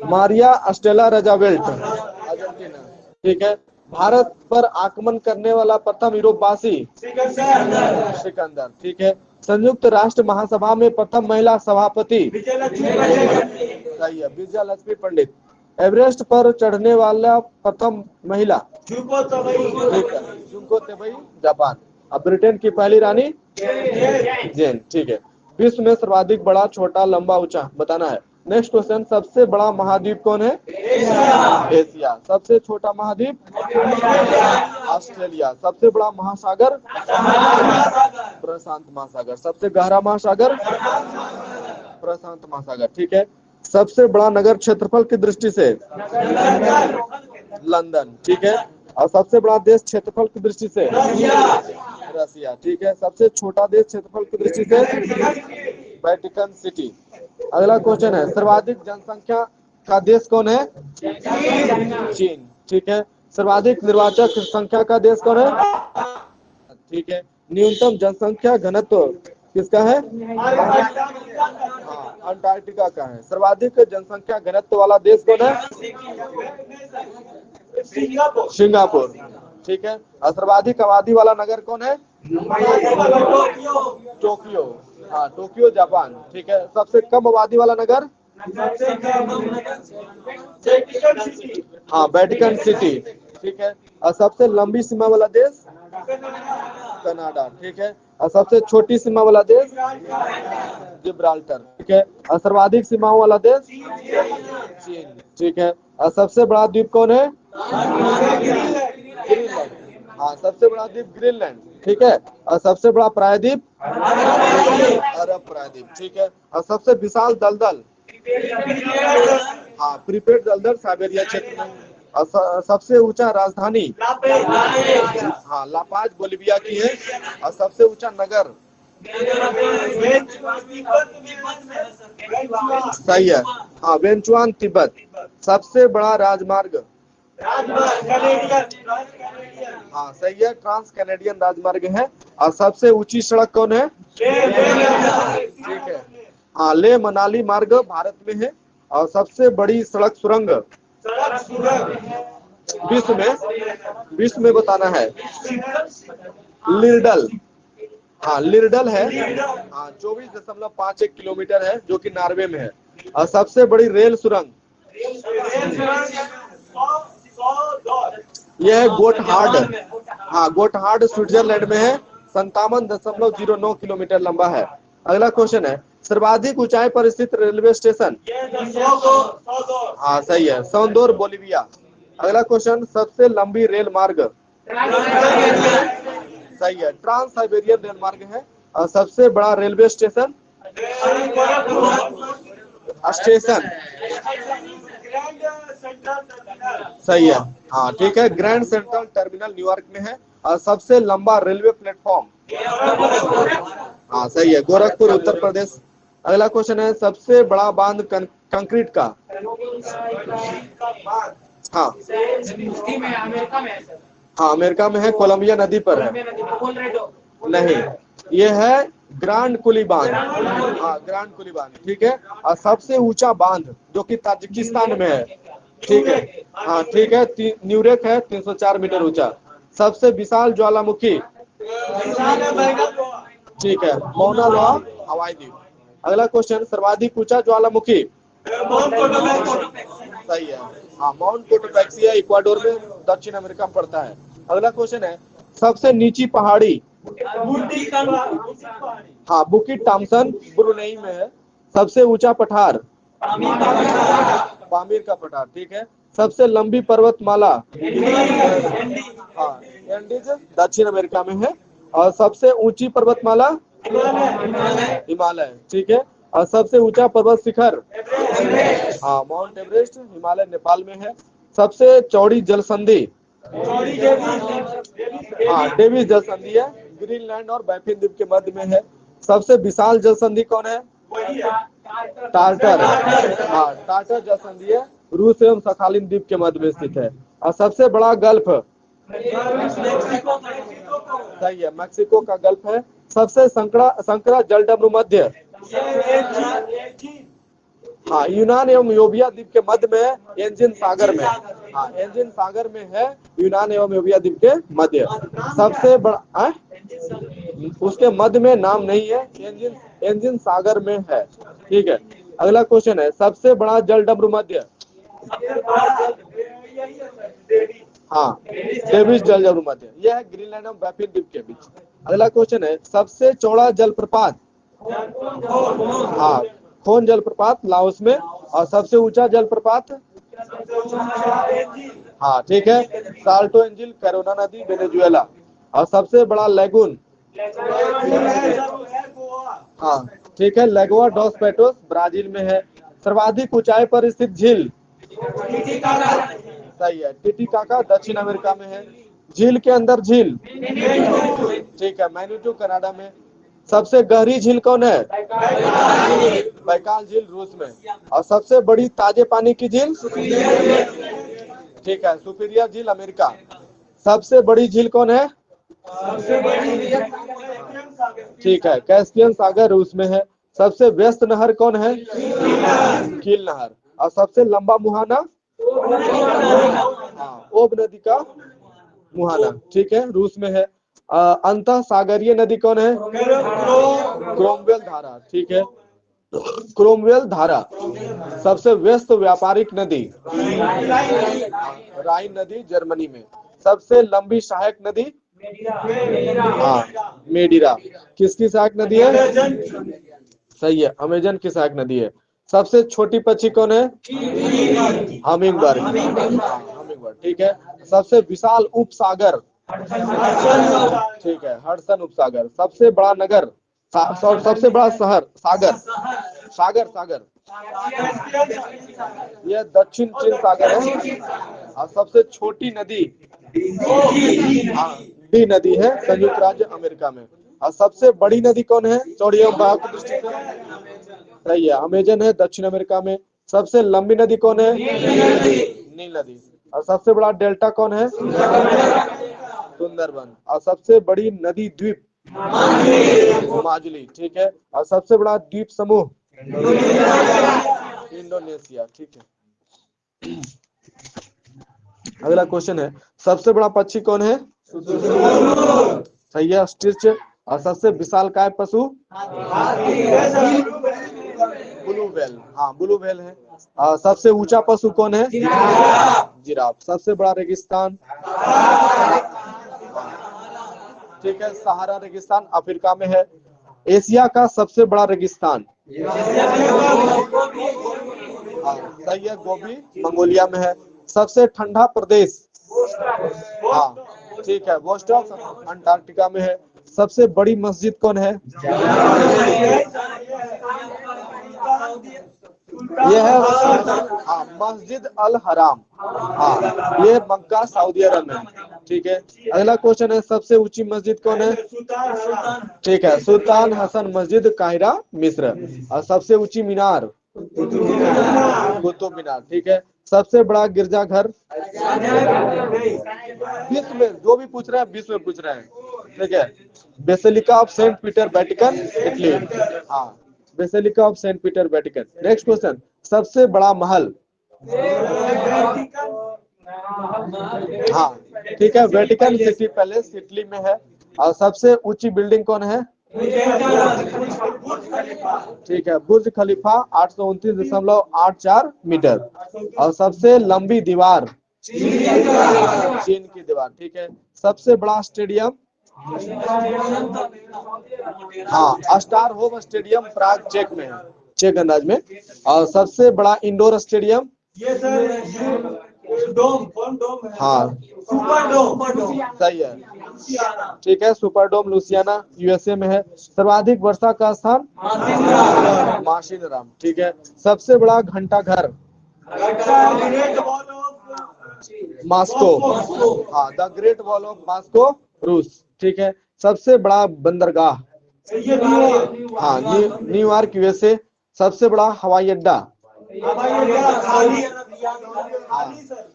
मारिया अस्टेला रजावेल्ट, अर्जेंटीना। ठीक है। भारत पर आक्रमण करने वाला प्रथम यूरोपवासी सिकंदर। ठीक है। संयुक्त राष्ट्र महासभा में प्रथम महिला सभापति सही है, विजया लक्ष्मी पंडित। एवरेस्ट पर चढ़ने वाला प्रथम महिला जुंको तेबई, जापान। अब ब्रिटेन की पहली रानी जेन। ठीक है। विश्व में सर्वाधिक बड़ा, छोटा, लंबा, ऊंचा बताना है। नेक्स्ट क्वेश्चन, सबसे बड़ा महाद्वीप कौन है? एशिया। सबसे छोटा महाद्वीप? ऑस्ट्रेलिया। सबसे बड़ा महासागर? प्रशांत महासागर। सबसे गहरा महासागर? प्रशांत महासागर। ठीक है। सबसे बड़ा नगर क्षेत्रफल की दृष्टि से? लंदन। ठीक है। और सबसे बड़ा देश क्षेत्रफल की दृष्टि से? रसिया। ठीक है। सबसे छोटा देश क्षेत्रफल की दृष्टि से? Vatican city. अगला क्वेश्चन है, सर्वाधिक जनसंख्या का देश कौन है? चीन। ठीक है। सर्वाधिक निर्वाचक संख्या का देश कौन है? ठीक है। न्यूनतम जनसंख्या घनत्व किसका है? हाँ, अंटार्कटिका का है। सर्वाधिक जनसंख्या घनत्व वाला देश कौन है? सिंगापुर। ठीक है। और सर्वाधिक आबादी वाला नगर कौन है? टोक्यो। हाँ, टोक्यो जापान। ठीक है। सबसे कम आबादी वाला नगर? हाँ, वेटिकन सिटी। ठीक है। और सबसे लंबी सीमा वाला देश? कनाडा। ठीक है। और सबसे छोटी सीमा वाला देश? जिब्राल्टर। ठीक है। और सर्वाधिक सीमाओं वाला देश? चीन। ठीक है। और सबसे बड़ा द्वीप कौन है? ग्रीनलैंड। हाँ, सबसे बड़ा द्वीप ग्रीनलैंड। ठीक है। और सबसे बड़ा प्रायद्वीप? अरब प्रायद्वीप। ठीक है। और सबसे विशाल दलदल? हाँ, प्रीपेड दलदल साइबेरिया क्षेत्र में। और सबसे ऊंचा राजधानी? हाँ, लापाज बोलिविया की है। और सबसे ऊंचा नगर? सही है। हाँ, वेंचुआन तिब्बत। सबसे बड़ा राजमार्ग? हाँ, सही है, ट्रांस कैनेडियन राजमार्ग है। और सबसे ऊंची सड़क कौन है? ठीक है। हाँ, ले मनाली मार्ग भारत में है। और सबसे बड़ी सड़क सुरंग विश्व में बताना है? लिरडल। हाँ, लिरडल है। हाँ, 24.51 किलोमीटर है, जो कि नॉर्वे में है। और सबसे बड़ी रेल सुरंग? यह है गोटहार्ड। हाँ, गोटहार्ड स्विट्जरलैंड में है। 57.09 किलोमीटर लंबा है। अगला क्वेश्चन है, सर्वाधिक ऊंचाई पर स्थित रेलवे स्टेशन? हाँ, सही है, सौंदोर बोलिविया। अगला क्वेश्चन, सबसे लंबी रेल मार्ग? सही है, ट्रांस साइबेरियन रेल मार्ग है। और सबसे बड़ा रेलवे स्टेशन? सही है। हाँ, ठीक है, ग्रैंड सेंट्रल टर्मिनल न्यूयॉर्क में है। और सबसे लंबा रेलवे प्लेटफॉर्म? हाँ, सही है, गोरखपुर, उत्तर प्रदेश। अगला क्वेश्चन है, सबसे बड़ा बांध कंक्रीट का? हाँ, हाँ, अमेरिका में है, कोलंबिया नदी पर है। नहीं, ये है ग्रांड कुली बांध। हाँ, ग्रांड कुली बांध। ठीक है। और सबसे ऊंचा बांध जो कि ताजिकिस्तान में है? ठीक है। हाँ, ठीक है, न्यूरेक है, 304 मीटर ऊंचा। सबसे विशाल ज्वालामुखी? ठीक है, मौना लोआ हवाई द्वीप। अगला क्वेश्चन, सर्वाधिक ऊंचा ज्वालामुखी? सही है। हाँ, माउंट कोटोपैक्सी इक्वाडोर में, दक्षिण अमेरिका में पड़ता है। अगला क्वेश्चन है, सबसे नीची पहाड़ी? हाँ, बुकिट टॉम्सन ब्रुनेई में है। सबसे ऊंचा पठार? पामीर का पठार। ठीक है। सबसे लंबी पर्वतमाला? हाँ, एंडीज दक्षिण अमेरिका में है। और सबसे ऊंची पर्वतमाला? हिमालय। ठीक है। और सबसे ऊंचा पर्वत शिखर? हाँ, माउंट एवरेस्ट, हिमालय, नेपाल में है। सबसे चौड़ी जल संधि? हाँ, डेविस जल संधि है, ग्रीनलैंड और बैफिन द्वीप के मध्य में है। सबसे विशाल जल संधि कौन है? टार्टर। हाँ, टार्टर जल संधि है, रूस एवं सखालिन द्वीप के मध्य में स्थित है। और सबसे बड़ा गल्फ? सही है, मैक्सिको का गल्फ है। सबसे संकरा जलडमरू मध्य, हाँ, यूनान एवं योबिया द्वीप के मध्य में है, एंजिन सागर में। हाँ, एंजिन सागर में है, यूनान एवं योबिया द्वीप के मध्य। सबसे बड़ा उसके मध्य में नाम नहीं है, एंजिन सागर में है। ठीक है, अगला क्वेश्चन है, सबसे बड़ा जल डमरू मध्य। हाँ, डेविस जल डमरू मध्य, यह है ग्रीनलैंड और बैफिन द्वीप के बीच। अगला क्वेश्चन है, सबसे चौड़ा जलप्रपात। हाँ, खोन जलप्रपात लाओस में। और सबसे ऊंचा जलप्रपात, हाँ ठीक है, साल्टो एंजिल कैरोना नदी वेनेजुएला। और सबसे बड़ा लेगून, हाँ ठीक है, लेगोआ डॉस पेटोस ब्राजील में है। सर्वाधिक ऊंचाई पर स्थित झील, सही है, टिटिकाका दक्षिण अमेरिका में है। झील के अंदर झील, ठीक है, मैनिटू कनाडा में। सबसे गहरी झील कौन है? बैकाल झील रूस में। और सबसे बड़ी ताजे पानी की झील, ठीक है, सुपीरियर झील अमेरिका। सबसे बड़ी झील कौन है? ठीक है, कैस्पियन सागर रूस में है। सबसे व्यस्त नहर कौन है? कील नहर। और सबसे लंबा मुहाना, हाँ, ओब नदी का मुहाना, ठीक है, रूस में है। अंतः सागरीय नदी कौन है? क्रोमवेल धारा, ठीक है, क्रोमवेल धारा। सबसे व्यस्त व्यापारिक नदी, राइन नदी जर्मनी में। सबसे लंबी सहायक नदी, हाँ, मेडिरा। किसकी सहायक नदी है? सही है, अमेजन की सहायक नदी है। सबसे छोटी पक्षी कौन है? हमिंगबर्ड, हमिंगबर्ड, ठीक है। सबसे विशाल उपसागर, ठीक है, हडसन उपसागर। सबसे बड़ा नगर, सबसे बड़ा शहर, सागर, यह दक्षिण चीन सागर है। और सबसे छोटी नदी, डी नदी है, संयुक्त राज्य अमेरिका में। और सबसे बड़ी नदी कौन है चौड़ी एवं बहाव की दृष्टि से? सही है, अमेजन है, दक्षिण अमेरिका में। सबसे लंबी नदी कौन है? नील नदी। और सबसे बड़ा डेल्टा कौन है? सुंदरबन। और सबसे बड़ी नदी द्वीप, माजुली, ठीक है। और सबसे बड़ा द्वीप समूह, इंडोनेशिया, ठीक है। अगला क्वेश्चन है, सबसे बड़ा पक्षी कौन है? सही है, ऑस्ट्रिच। और सबसे विशालकाय पशु, ब्लू व्हेल, हाँ, ब्लू व्हेल है। और सबसे ऊंचा पशु कौन है? जिराफ। सबसे बड़ा रेगिस्तान, ठीक है, सहारा रेगिस्तान अफ्रीका में है। एशिया का सबसे बड़ा रेगिस्तान, सही है, गोबी मंगोलिया में है। सबसे ठंडा प्रदेश, हाँ ठीक है, वोस्टॉक अंटार्कटिका में है। सबसे बड़ी मस्जिद कौन है? यह है, हाँ, मस्जिद अल हराम, हाँ, ये मक्का सऊदी अरब में, ठीक है। अगला क्वेश्चन है, सबसे ऊंची मस्जिद कौन है? ठीक है, सुल्तान हसन मस्जिद काहिरा मिस्र। और सबसे ऊंची मीनार, कुतुब मीनार, ठीक है। सबसे बड़ा गिरजाघर, विश्व में, जो भी पूछ रहे हैं विश्व में पूछ रहे हैं, ठीक है, basilica of Saint Peter Vatican Italy, हाँ, basilica of Saint Peter Vatican. Next question, सबसे बड़ा महल, हाँ ठीक है, वेटिकन सिटी पैलेस इटली में है। और सबसे ऊंची बिल्डिंग कौन है? ठीक है, बुर्ज खलीफा 829.84 मीटर। और सबसे लंबी दीवार, चीन की दीवार, ठीक है। सबसे बड़ा स्टेडियम, हाँ, स्टार होम स्टेडियम प्राग चेक में है, चेक गणराज्य में। और सबसे बड़ा इंडोर स्टेडियम, हाँ, सही है, ठीक है, सुपरडोम लुसियाना यूएसए में है। सर्वाधिक वर्षा का स्थान, माशिनराम, ठीक है। सबसे बड़ा घंटा घर, मॉस्को, हाँ, the great wall of Moscow रूस, ठीक है। सबसे बड़ा बंदरगाह, हाँ, न्यूयॉर्क यूएसए। सबसे बड़ा हवाई अड्डा,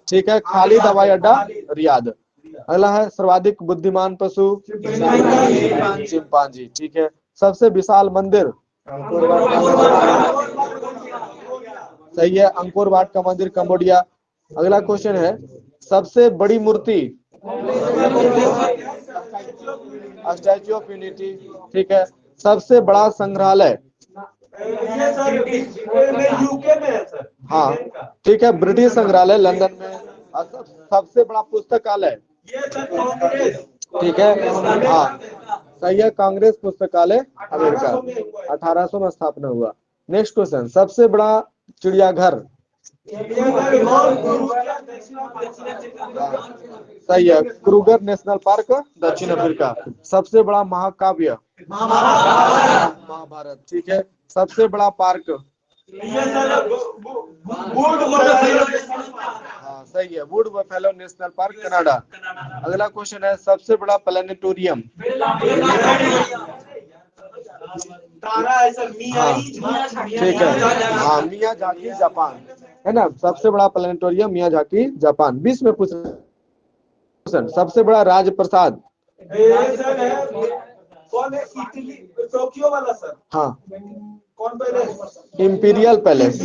ठीक है, खालिद हवाई अड्डा रियाद। अगला है सर्वाधिक बुद्धिमान पशु चिंपांजी। ठीक है। सबसे विशाल मंदिर सही है, अंकोर वाट का मंदिर कंबोडिया। अगला क्वेश्चन है सबसे बड़ी मूर्ति स्टैच्यू ऑफ यूनिटी। ठीक है। सबसे बड़ा संग्रहालय यूके में है सर। हाँ ठीक है, ब्रिटिश संग्रहालय लंदन में। और सबसे बड़ा पुस्तकालय ये सर कांग्रेस। ठीक है, हाँ सही है, कांग्रेस पुस्तकालय अमेरिका 1800 में स्थापना हुआ। नेक्स्ट क्वेश्चन सबसे बड़ा चिड़ियाघर सही है, क्रूगर नेशनल पार्क दक्षिण अफ्रीका। सबसे बड़ा महाकाव्य महाभारत। ठीक है। सबसे बड़ा पार्क हाँ सही है, would buffalo national park Canada. अगला क्वेश्चन है सबसे बड़ा प्लेनेटोरियम तारा है सर ठीक है, हाँ मियाजाकी जापान है ना। सबसे बड़ा प्लेनेटोरियम मियाजाकी जापान। 20 में पूछ क्वेश्चन सबसे बड़ा राजप्रसाद कौन है इटली टोक्यो वाला सर। हाँ कौन पहले इंपीरियल पैलेस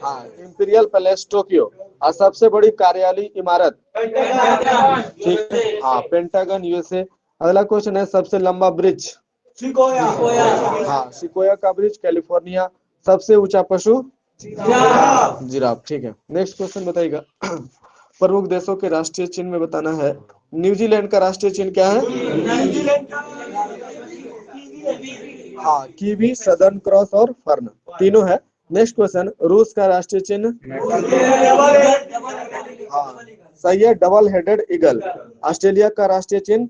हाँ इंपीरियल पैलेस टोक्यो। और सबसे बड़ी कार्यालय इमारत ठीक है, हाँ पेंटागन यूएसए। अगला क्वेश्चन है सबसे लंबा ब्रिज हाँ सिकोया का ब्रिज कैलिफोर्निया। सबसे ऊंचा पशु जिराफ। ठीक है। नेक्स्ट क्वेश्चन बताइएगा प्रमुख देशों के राष्ट्रीय चिन्ह में बताना है। न्यूजीलैंड का राष्ट्रीय चिन्ह क्या है? हाँ कीवी, सदर्न क्रॉस और फर्न तीनों है। नेक्स्ट क्वेश्चन रूस का राष्ट्रीय चिन्ह हाँ सही है, डबल हेडेड ईगल। ऑस्ट्रेलिया का राष्ट्रीय चिन्ह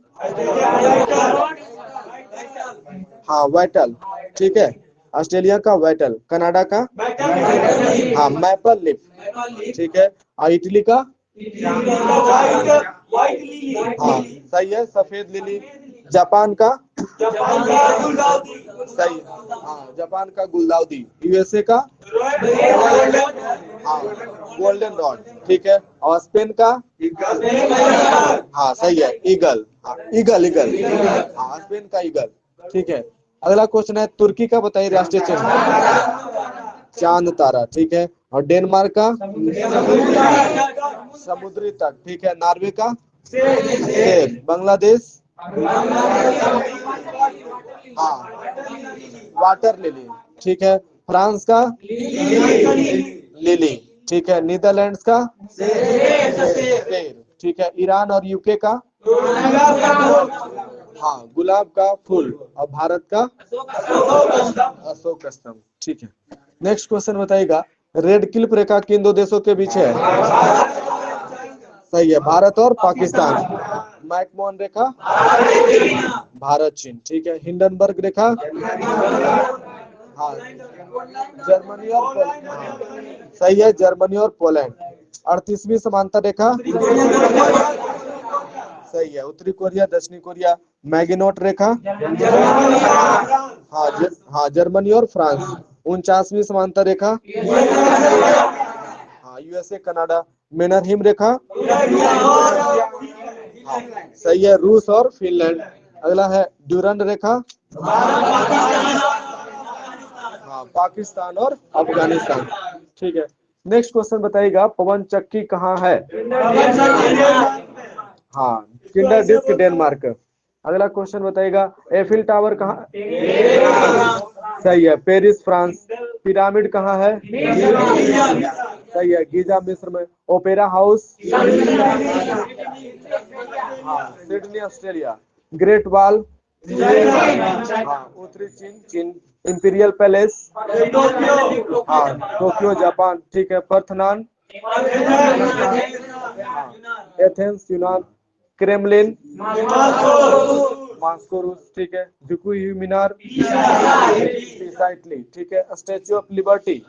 हाँ वाइटल। ठीक है, ऑस्ट्रेलिया का वाइटल। कनाडा का हाँ मैपल लीफ। ठीक है। और इटली का हाँ सही है, सफेद लिली। जापान का सही हाँ जापान का गुलदाउदी। यूएसए का हाँ गोल्डन रॉड। ठीक है। और स्पेन का हाँ सही है ईगल। हाँ ईगल ईगल हाँ स्पेन का ईगल। ठीक है। अगला क्वेश्चन है तुर्की का बताइए राष्ट्रीय चिन्ह चांद तारा। ठीक है। और डेनमार्क का समुद्री तट। ठीक है। नॉर्वे का शेर। बांग्लादेश हाँ वाटर लिली। ठीक है। फ्रांस का लिली। ठीक है। नीदरलैंड्स का शेर। ठीक है। ईरान और यूके का हाँ गुलाब का फूल। और भारत का अशोक स्तंभ। ठीक है। नेक्स्ट क्वेश्चन बताइएगा रेड क्लिफ रेखा किन दो देशों के बीच है? सही है, भारत और पाकिस्तान। मैकमोहन रेखा भारत चीन। ठीक है। हिंडनबर्ग रेखा हाँ जर्मनी और पोलैंड। सही है, जर्मनी और पोलैंड। 38वीं समांतर रेखा सही है, उत्तरी कोरिया दक्षिणी कोरिया। मैगिनोट रेखा हाँ जर्मनी और फ्रांस। 49वीं समांतर रेखा हाँ यूएसए कनाडा। मेनरहिम रेखा हाँ सही है, रूस और फिनलैंड। अगला है ड्यूरंड रेखा हाँ पाकिस्तान और अफगानिस्तान। ठीक है। नेक्स्ट क्वेश्चन बताइएगा पवन चक्की कहाँ है? हाँ किंडर डिस्क डेनमार्क। अगला क्वेश्चन बताइएगा एफिल टावर कहाँ? सही है, पेरिस फ्रांस। पिरामिड कहाँ है? सही है, गीजा मिस्र में। ओपेरा हाउस हाँ सिडनी ऑस्ट्रेलिया। ग्रेट वॉल हाँ उत्तरी चीन। इंपीरियल पैलेस हाँ टोक्यो जापान। ठीक है। पार्थेनॉन एथेंस यूनान। क्रेमलिन मॉस्को रूस। ठीक है। जुकुई मीनार इटली। ठीक है। स्टैच्यू ऑफ लिबर्टी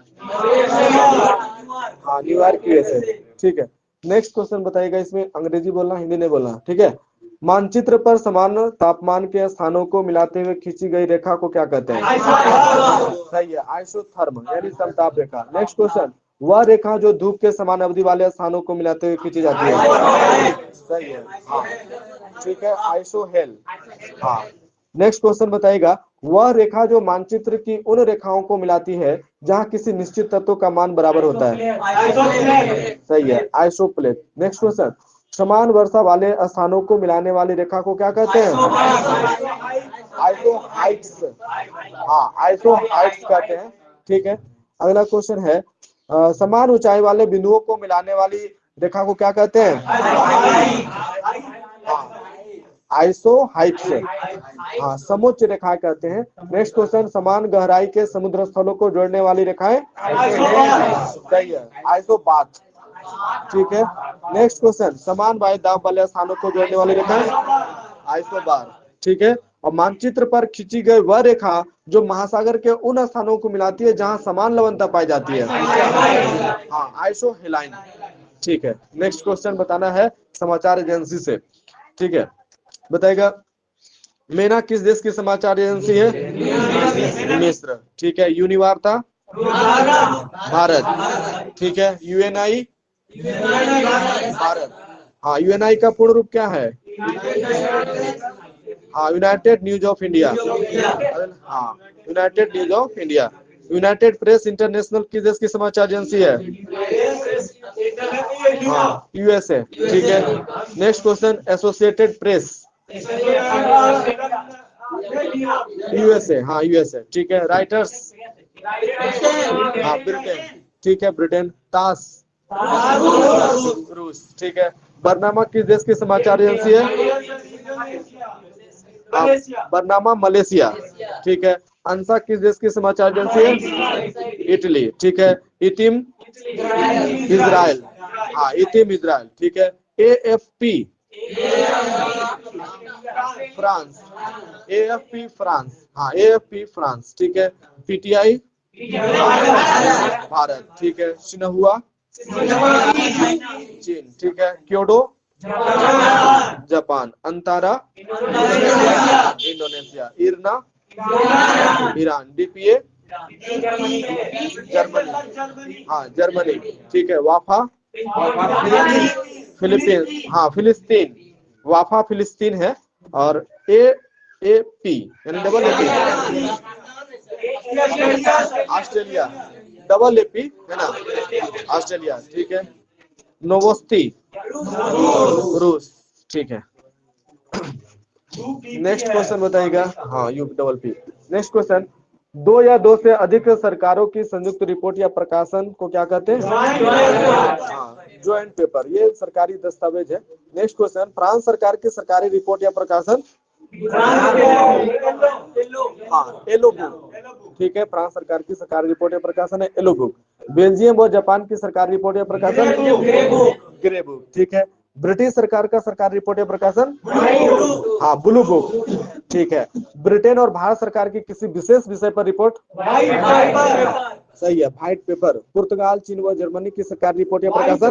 हाँ न्यूयॉर्क यूएसए। ठीक है। नेक्स्ट क्वेश्चन बताइएगा, इसमें अंग्रेजी बोलना हिंदी नहीं बोलना। ठीक है। मानचित्र पर समान तापमान के स्थानों को मिलाते हुए खींची गई रेखा को क्या कहते हैं? सही है, आइसोथर्म यानी समताप रेखा। नेक्स्ट क्वेश्चन वह रेखा जो धूप के समान अवधि वाले स्थानों को मिलाते हुए खींची जाती है। सही है, हाँ ठीक है, आइसोहेल। हाँ नेक्स्ट क्वेश्चन बताइएगा, वह रेखा जो मानचित्र की उन रेखाओं को मिलाती है जहां किसी निश्चित तत्व का मान बराबर होता है। सही है, आइसोप्लेट। नेक्स्ट क्वेश्चन, समान वर्षा वाले स्थानों को मिलाने वाली रेखा को क्या कहते हैं? आइसोहाइट्स। हाँ आइसोहाइट्स कहते हैं। ठीक है, अगला क्वेश्चन है, समान ऊंचाई वाले बिंदुओं को मिलाने वाली रेखा को क्या कहते हैं? आइसोहाइट्स। हाँ समोच्च रेखा कहते हैं। नेक्स्ट क्वेश्चन, समान गहराई के समुद्र स्थलों को जोड़ने वाली रेखाएं? सही है, आइसोबाथ। ठीक है, नेक्स्ट क्वेश्चन, समान वायु दाब वाले स्थानों को जोड़ने वाली रेखाएं? आइसोबार। ठीक है, और मानचित्र पर खींची गई वह रेखा जो महासागर के उन स्थानों को मिलाती है जहां समान लवणता पाई जाती है? हाँ आइसोहेलाइन। ठीक है, नेक्स्ट क्वेश्चन बताना है समाचार एजेंसी से। ठीक है, बताएगा, मेना किस देश की समाचार एजेंसी है? मिस्र। ठीक है, यूनिवार्ता? भारत। ठीक है, यूएनआई? भारत। हाँ यूएनआई का पूर्ण रूप क्या है? हाँ यूनाइटेड न्यूज ऑफ इंडिया। हाँ United news of India. United press international किस देश की समाचार एजेंसी है? हाँ यूएसए। ठीक है, next question, associated press? USA. हाँ यूएसए। ठीक है, राइटर्स? हाँ ब्रिटेन। ठीक है, ब्रिटेन। टास? रूस। ठीक है, बरनामा किस देश की समाचार एजेंसी है? बरनामा मलेशिया। ठीक है, अंसा किस देश की समाचार एजेंसी है? इटली। ठीक है, इतिम? इजराइल। हाँ इतिम इजराइल। ठीक है, एएफपी? फ्रांस। AFP France. हाँ एएफपी फ्रांस। ठीक है, पीटीआई? भारत। ठीक है, सिन्हुआ? चीन। ठीक है, क्योडो? जापान। Antara? Indonesia. IRNA? Iran. DPA? Germany. हाँ जर्मनी। ठीक है, वाफा? फिलीपींस। हाँ फिलिस्तीन। वाफा फिलिस्तीन है। और एपी यानी double AP? Australia. Double AP है ना, ऑस्ट्रेलिया। ठीक है, नोवोस्ती? रूस। ठीक है, नेक्स्ट क्वेश्चन बताइएगा। हाँ U double P. Next question, दो या दो से अधिक सरकारों की संयुक्त रिपोर्ट या प्रकाशन को क्या कहते हैं? हाँ ज्वाइंट पेपर, ये सरकारी दस्तावेज है। नेक्स्ट क्वेश्चन, फ्रांस सरकार की सरकारी रिपोर्ट या प्रकाशन? हाँ एलो बुक। ठीक है, फ्रांस सरकार की सरकारी रिपोर्ट या प्रकाशन है एलो बुक। बेल्जियम और जापान की सरकारी रिपोर्ट या प्रकाशन? Grey book. ठीक है, ब्रिटिश सरकार का सरकारी रिपोर्ट या प्रकाशन? हाँ ब्लू बुक। ठीक है, ब्रिटेन और भारत सरकार की किसी विशेष विषय पर रिपोर्ट? सही है, व्हाइट पेपर। पुर्तगाल, चीन व जर्मनी की सरकारी रिपोर्ट या प्रकाशन?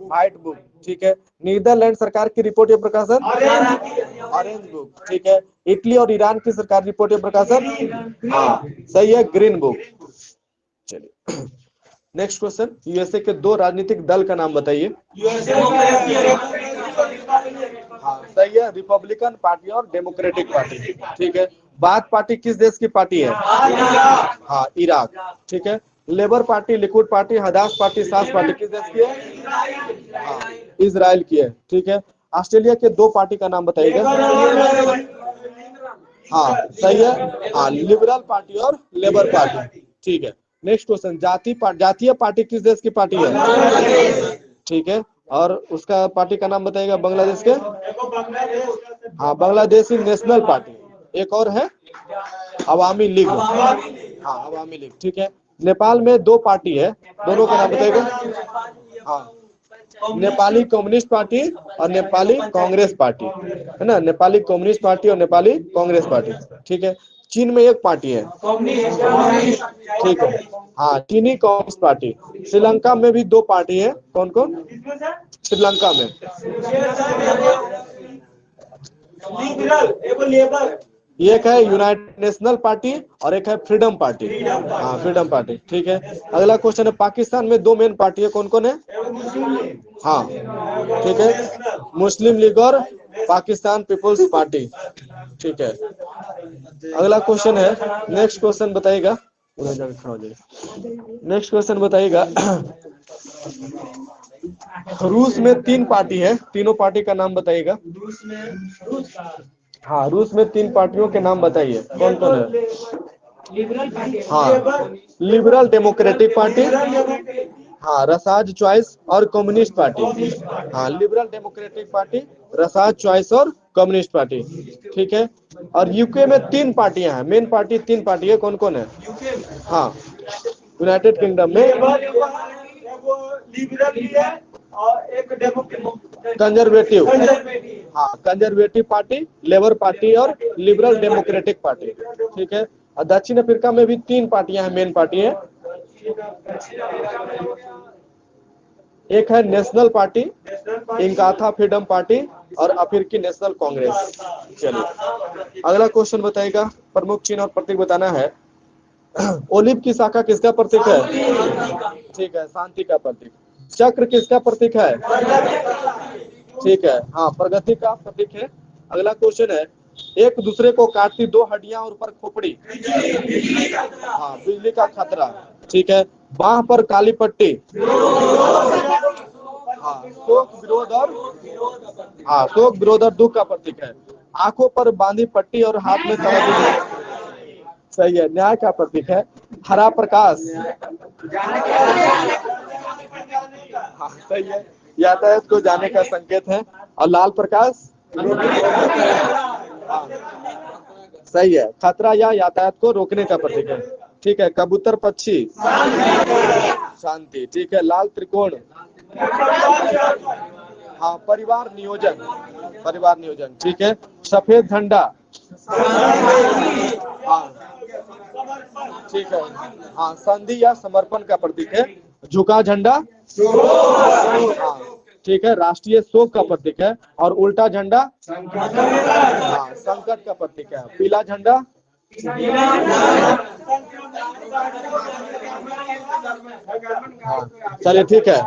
White book. ठीक है, नीदरलैंड सरकार की रिपोर्ट या प्रकाशन? Orange book. ठीक है, इटली और ईरान की सरकारी रिपोर्ट या प्रकाशन? हाँ सही है, ग्रीन बुक। चलिए नेक्स्ट क्वेश्चन, यूएसए के दो राजनीतिक दल का नाम बताइए। हाँ सही है, रिपब्लिकन पार्टी और डेमोक्रेटिक पार्टी। ठीक है, बाथ पार्टी किस देश की पार्टी है? हाँ इराक। ठीक है, labour party, Likud party, Hadash party, सास पार्टी किस देश की है? हाँ इजराइल की है। ठीक है, ऑस्ट्रेलिया के दो पार्टी का नाम बताइएगा। हाँ सही है, हाँ लिबरल पार्टी और लेबर पार्टी। ठीक है, नेक्स्ट क्वेश्चन, जातीय पार्टी किस देश की पार्टी है? ठीक है, और उसका पार्टी का नाम बताइएगा। बांग्लादेश के? हाँ बांग्लादेशी नेशनल पार्टी। एक और है अवामी लीग। हाँ अवामी लीग। ठीक है, नेपाल में दो पार्टी है, दोनों का नाम बताइएगा। हाँ नेपाली कम्युनिस्ट पार्टी और नेपाली कांग्रेस पार्टी है ना, नेपाली कम्युनिस्ट पार्टी और नेपाली कांग्रेस पार्टी। ठीक है, चीन में एक पार्टी है। ठीक है, हाँ चीनी कम्युनिस्ट पार्टी। श्रीलंका में भी दो पार्टी है, कौन कौन? श्रीलंका में ये एक है यूनाइटेड नेशनल पार्टी और एक है फ्रीडम पार्टी। हाँ, फ्रीडम पार्टी, ठीक है। अगला क्वेश्चन है, पाकिस्तान में दो मेन पार्टी है, कौन कौन है? हाँ, ठीक है, मुस्लिम लीग और पाकिस्तान पीपुल्स पार्टी, ठीक है। अगला क्वेश्चन है, नेक्स्ट क्वेश्चन बताइएगा, नेक्स्ट क्वेश्चन बताइएगा। रूस में तीन पार्टी है, तीनों पार्टी का नाम बताइएगा। हाँ, रूस में तीन पार्टियों के नाम बताइए, कौन कौन है? हाँ, लिबरल डेमोक्रेटिक पार्टी, हाँ, रसाज चॉइस और कम्युनिस्ट पार्टी। हाँ, लिबरल डेमोक्रेटिक पार्टी, रसाज चॉइस और कम्युनिस्ट पार्टी, ठीक है। और यूके में तीन पार्टियां हैं, मेन पार्टी तीन पार्टी है, कौन कौन है? हाँ, यूनाइटेड किंगडम में लिबरल भी है और एक कंजर्वेटिव, हाँ, कंजर्वेटिव पार्टी, लेबर पार्टी और लिबरल डेमोक्रेटिक पार्टी, ठीक है। और दक्षिण अफ्रीका में भी तीन पार्टियां हैं, मेन पार्टी है, एक है नेशनल पार्टी, इंकाथा फ्रीडम पार्टी और अफ्रीकी नेशनल कांग्रेस। चलिए, अगला क्वेश्चन बताइएगा, प्रमुख चिन्ह और प्रतीक बताना है। ओलिव की शाखा किसका प्रतीक है? ठीक है, शांति का प्रतीक। चक्र किसका प्रतीक है? ठीक है, हाँ, प्रगति का प्रतीक है। अगला क्वेश्चन है, एक दूसरे को काटती दो हड्डियां और ऊपर खोपड़ी, हाँ, बिजली का खतरा, ठीक है। बाह पर काली पट्टी, हाँ, शोक विरोध और, हाँ, शोक विरोध और दुख का प्रतीक है। आंखों पर बांधी पट्टी और हाथ में तराजू, सही है, न्याय का प्रतीक है। हरा प्रकाश, हाँ, सही है, यातायात को जाने का संकेत है। और लाल प्रकाश, हाँ, सही है, खतरा या यातायात को रोकने का प्रतीक है, ठीक है। कबूतर पक्षी, शांति, ठीक है। लाल त्रिकोण, हाँ, परिवार नियोजन, परिवार नियोजन, ठीक है। सफेद झंडा, हाँ, ठीक है, हाँ, संधि या समर्पण का प्रतीक है। झुका झंडा, हाँ, ठीक है, राष्ट्रीय शोक का प्रतीक है। और उल्टा झंडा, हाँ, संकट का प्रतीक है। पीला झंडा, हाँ, चलिए, ठीक है,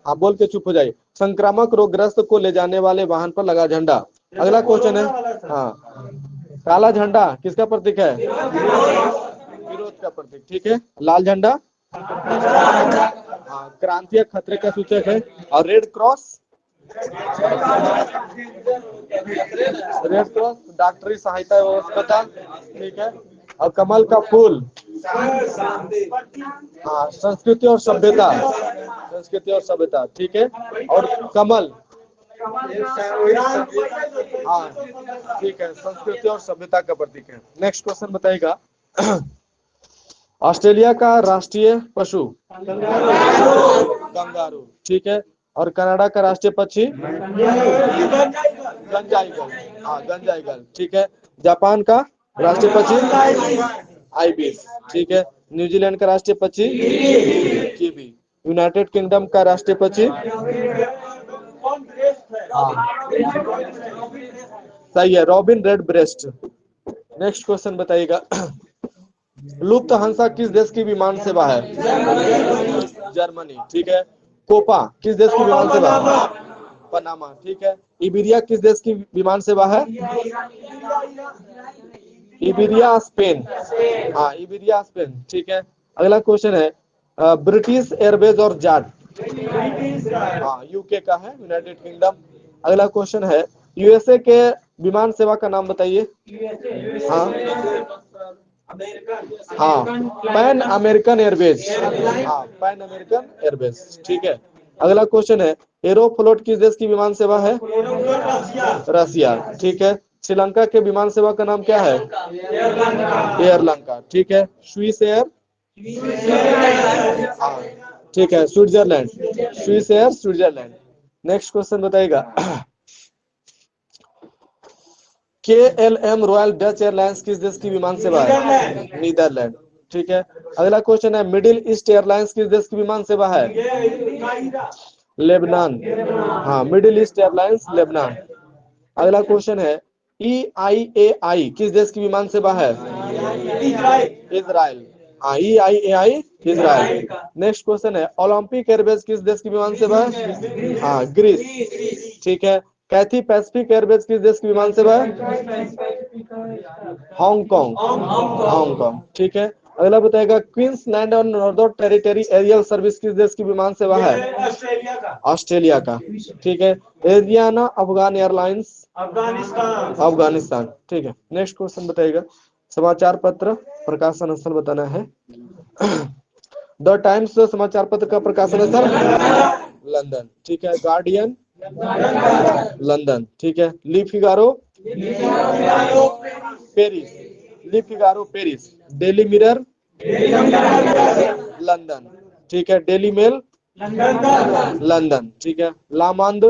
हाँ, बोल के चुप हो जाइए। संक्रामक रोग ग्रस्त को ले जाने वाले वाहन पर लगा झंडा। अगला क्वेश्चन है, हाँ, काला झंडा किसका प्रतीक है? विरोध का प्रतीक, ठीक है। लाल झंडा, हाँ, क्रांति या खतरे का सूचक है। और रेड क्रॉस, रेड क्रॉस डॉक्टरी सहायता व्यवस्था, ठीक है। और कमल का फूल, हाँ, संस्कृति और सभ्यता, संस्कृति और सभ्यता, ठीक है। और कमल, हाँ, ठीक है, संस्कृति और सभ्यता का प्रतीक है। नेक्स्ट क्वेश्चन बताइएगा। ऑस्ट्रेलिया का राष्ट्रीय पशु कंगारू, ठीक है। और कनाडा का राष्ट्रीय पक्षी गंजाईगल, हाँ, गंजाईगल, ठीक है। जापान का राष्ट्रीय पक्षी आइबिस, ठीक है। न्यूजीलैंड का राष्ट्रीय पक्षी कीवी। यूनाइटेड किंगडम का राष्ट्रीय पक्षी, हाँ, सही है, robin red breast. Next question बताइएगा। लुप्त हंसा किस देश की विमान सेवा है? जर्मनी, ठीक है। कोपा किस देश की विमान सेवा है? पनामा, ठीक है। इबेरिया किस देश की विमान सेवा है? इबेरिया स्पेन, हाँ, इबेरिया स्पेन, ठीक है। अगला क्वेश्चन है, ब्रिटिश एयरवेज और जाट, हाँ, यूके का है, यूनाइटेड किंगडम। अगला क्वेश्चन है, यूएसए के विमान सेवा का नाम बताइए। हाँ, हाँ, पैन अमेरिकन एयरवेज, हाँ, पैन अमेरिकन एयरवेज, ठीक है। अगला क्वेश्चन है, एरोफ्लोट किस देश की विमान सेवा है? रसिया, ठीक है। श्रीलंका के विमान सेवा का नाम क्या है? एयर लंका, ठीक है। स्विस एयर, हाँ, ठीक है। Switzerland, Swiss air Switzerland. Next question बताइएगा। KLM रॉयल डच एयरलाइंस किस देश की विमान सेवा है? नीदरलैंड, ठीक है। अगला क्वेश्चन है, मिडिल ईस्ट एयरलाइंस किस देश की विमान सेवा है? लेबनान, हाँ, मिडिल ईस्ट एयरलाइंस लेबनान। अगला क्वेश्चन है, EIAI किस देश की विमान सेवा है? इजराइल। हाँ, EIAI इजराइल। नेक्स्ट क्वेश्चन है, ओलंपिक एयरवेज किस देश की विमान सेवा है? हाँ, ग्रीस। ठीक है। कैथी पैसिफिक एयरवेज किस देश की विमान सेवा है? हांगकांग। हांगकांग। ठीक है। अगला बताएगा, क्वींसलैंड और नॉर्दर्न टेरिटरी एरियल सर्विस किस देश की विमान सेवा है? ऑस्ट्रेलिया का। ठीक है। Ariana Afghan airlines Afghanistan. ठीक है। नेक्स्ट क्वेश्चन बताइएगा, समाचार पत्र प्रकाशन स्थल बताना है। द टाइम्स समाचार पत्र का प्रकाशन स्थल लंदन। ठीक है। Guardian London. ठीक है। Le Figaro Paris. Le Figaro Paris. Daily Mirror London. ठीक है। Daily Mail London. ठीक है। Le Monde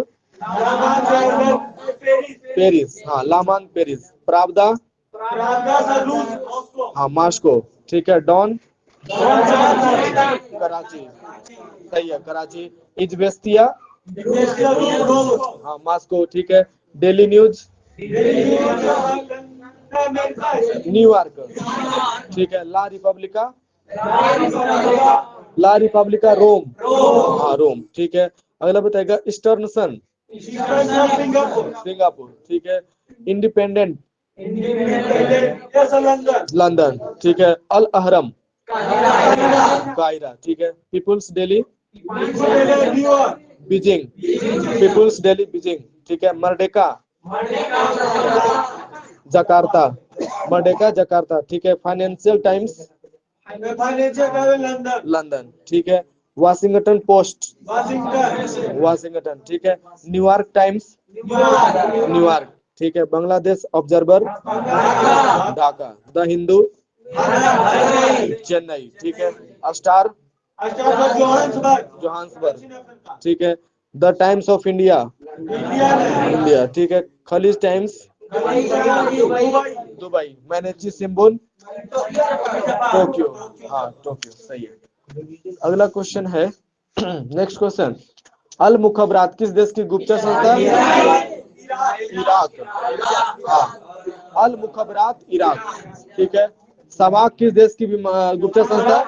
Paris. हाँ, लामांद पेरिस। प्रावदा हाँ, मॉस्को। ठीक है। डॉन कराची। सही है, कराची। इजबेस्तिया हाँ, मॉस्को। ठीक है। Daily News New York. ठीक है। La Repubblica Rome. हाँ, रोम। ठीक है। अगला बताएगा, ईस्टर्न सन सिंगापुर। ठीक है। Independent London. ठीक है। Al Ahram Cairo. ठीक है। People's Daily Beijing. People's Daily Beijing. ठीक है। Merdeka Jakarta. Merdeka Jakarta. ठीक है। Financial Times London. ठीक है। Washington Post Washington. ठीक है। New York Times New York. ठीक है। बांग्लादेश ऑब्जर्वर ढाका। द हिंदू चेन्नई। ठीक है। Star Johannesburg. ठीक है। The Times of India India. ठीक है। Khaleej Times Dubai. Mainichi Shimbun Tokyo. हाँ, टोक्यो। सही है। अगला क्वेश्चन है, नेक्स्ट क्वेश्चन, अल मुखबरात किस देश की गुप्तचर संस्था? इराक। हाँ, अल मुखबरात इराक। ठीक है। सबाक किस देश की गुप्तचर संस्था?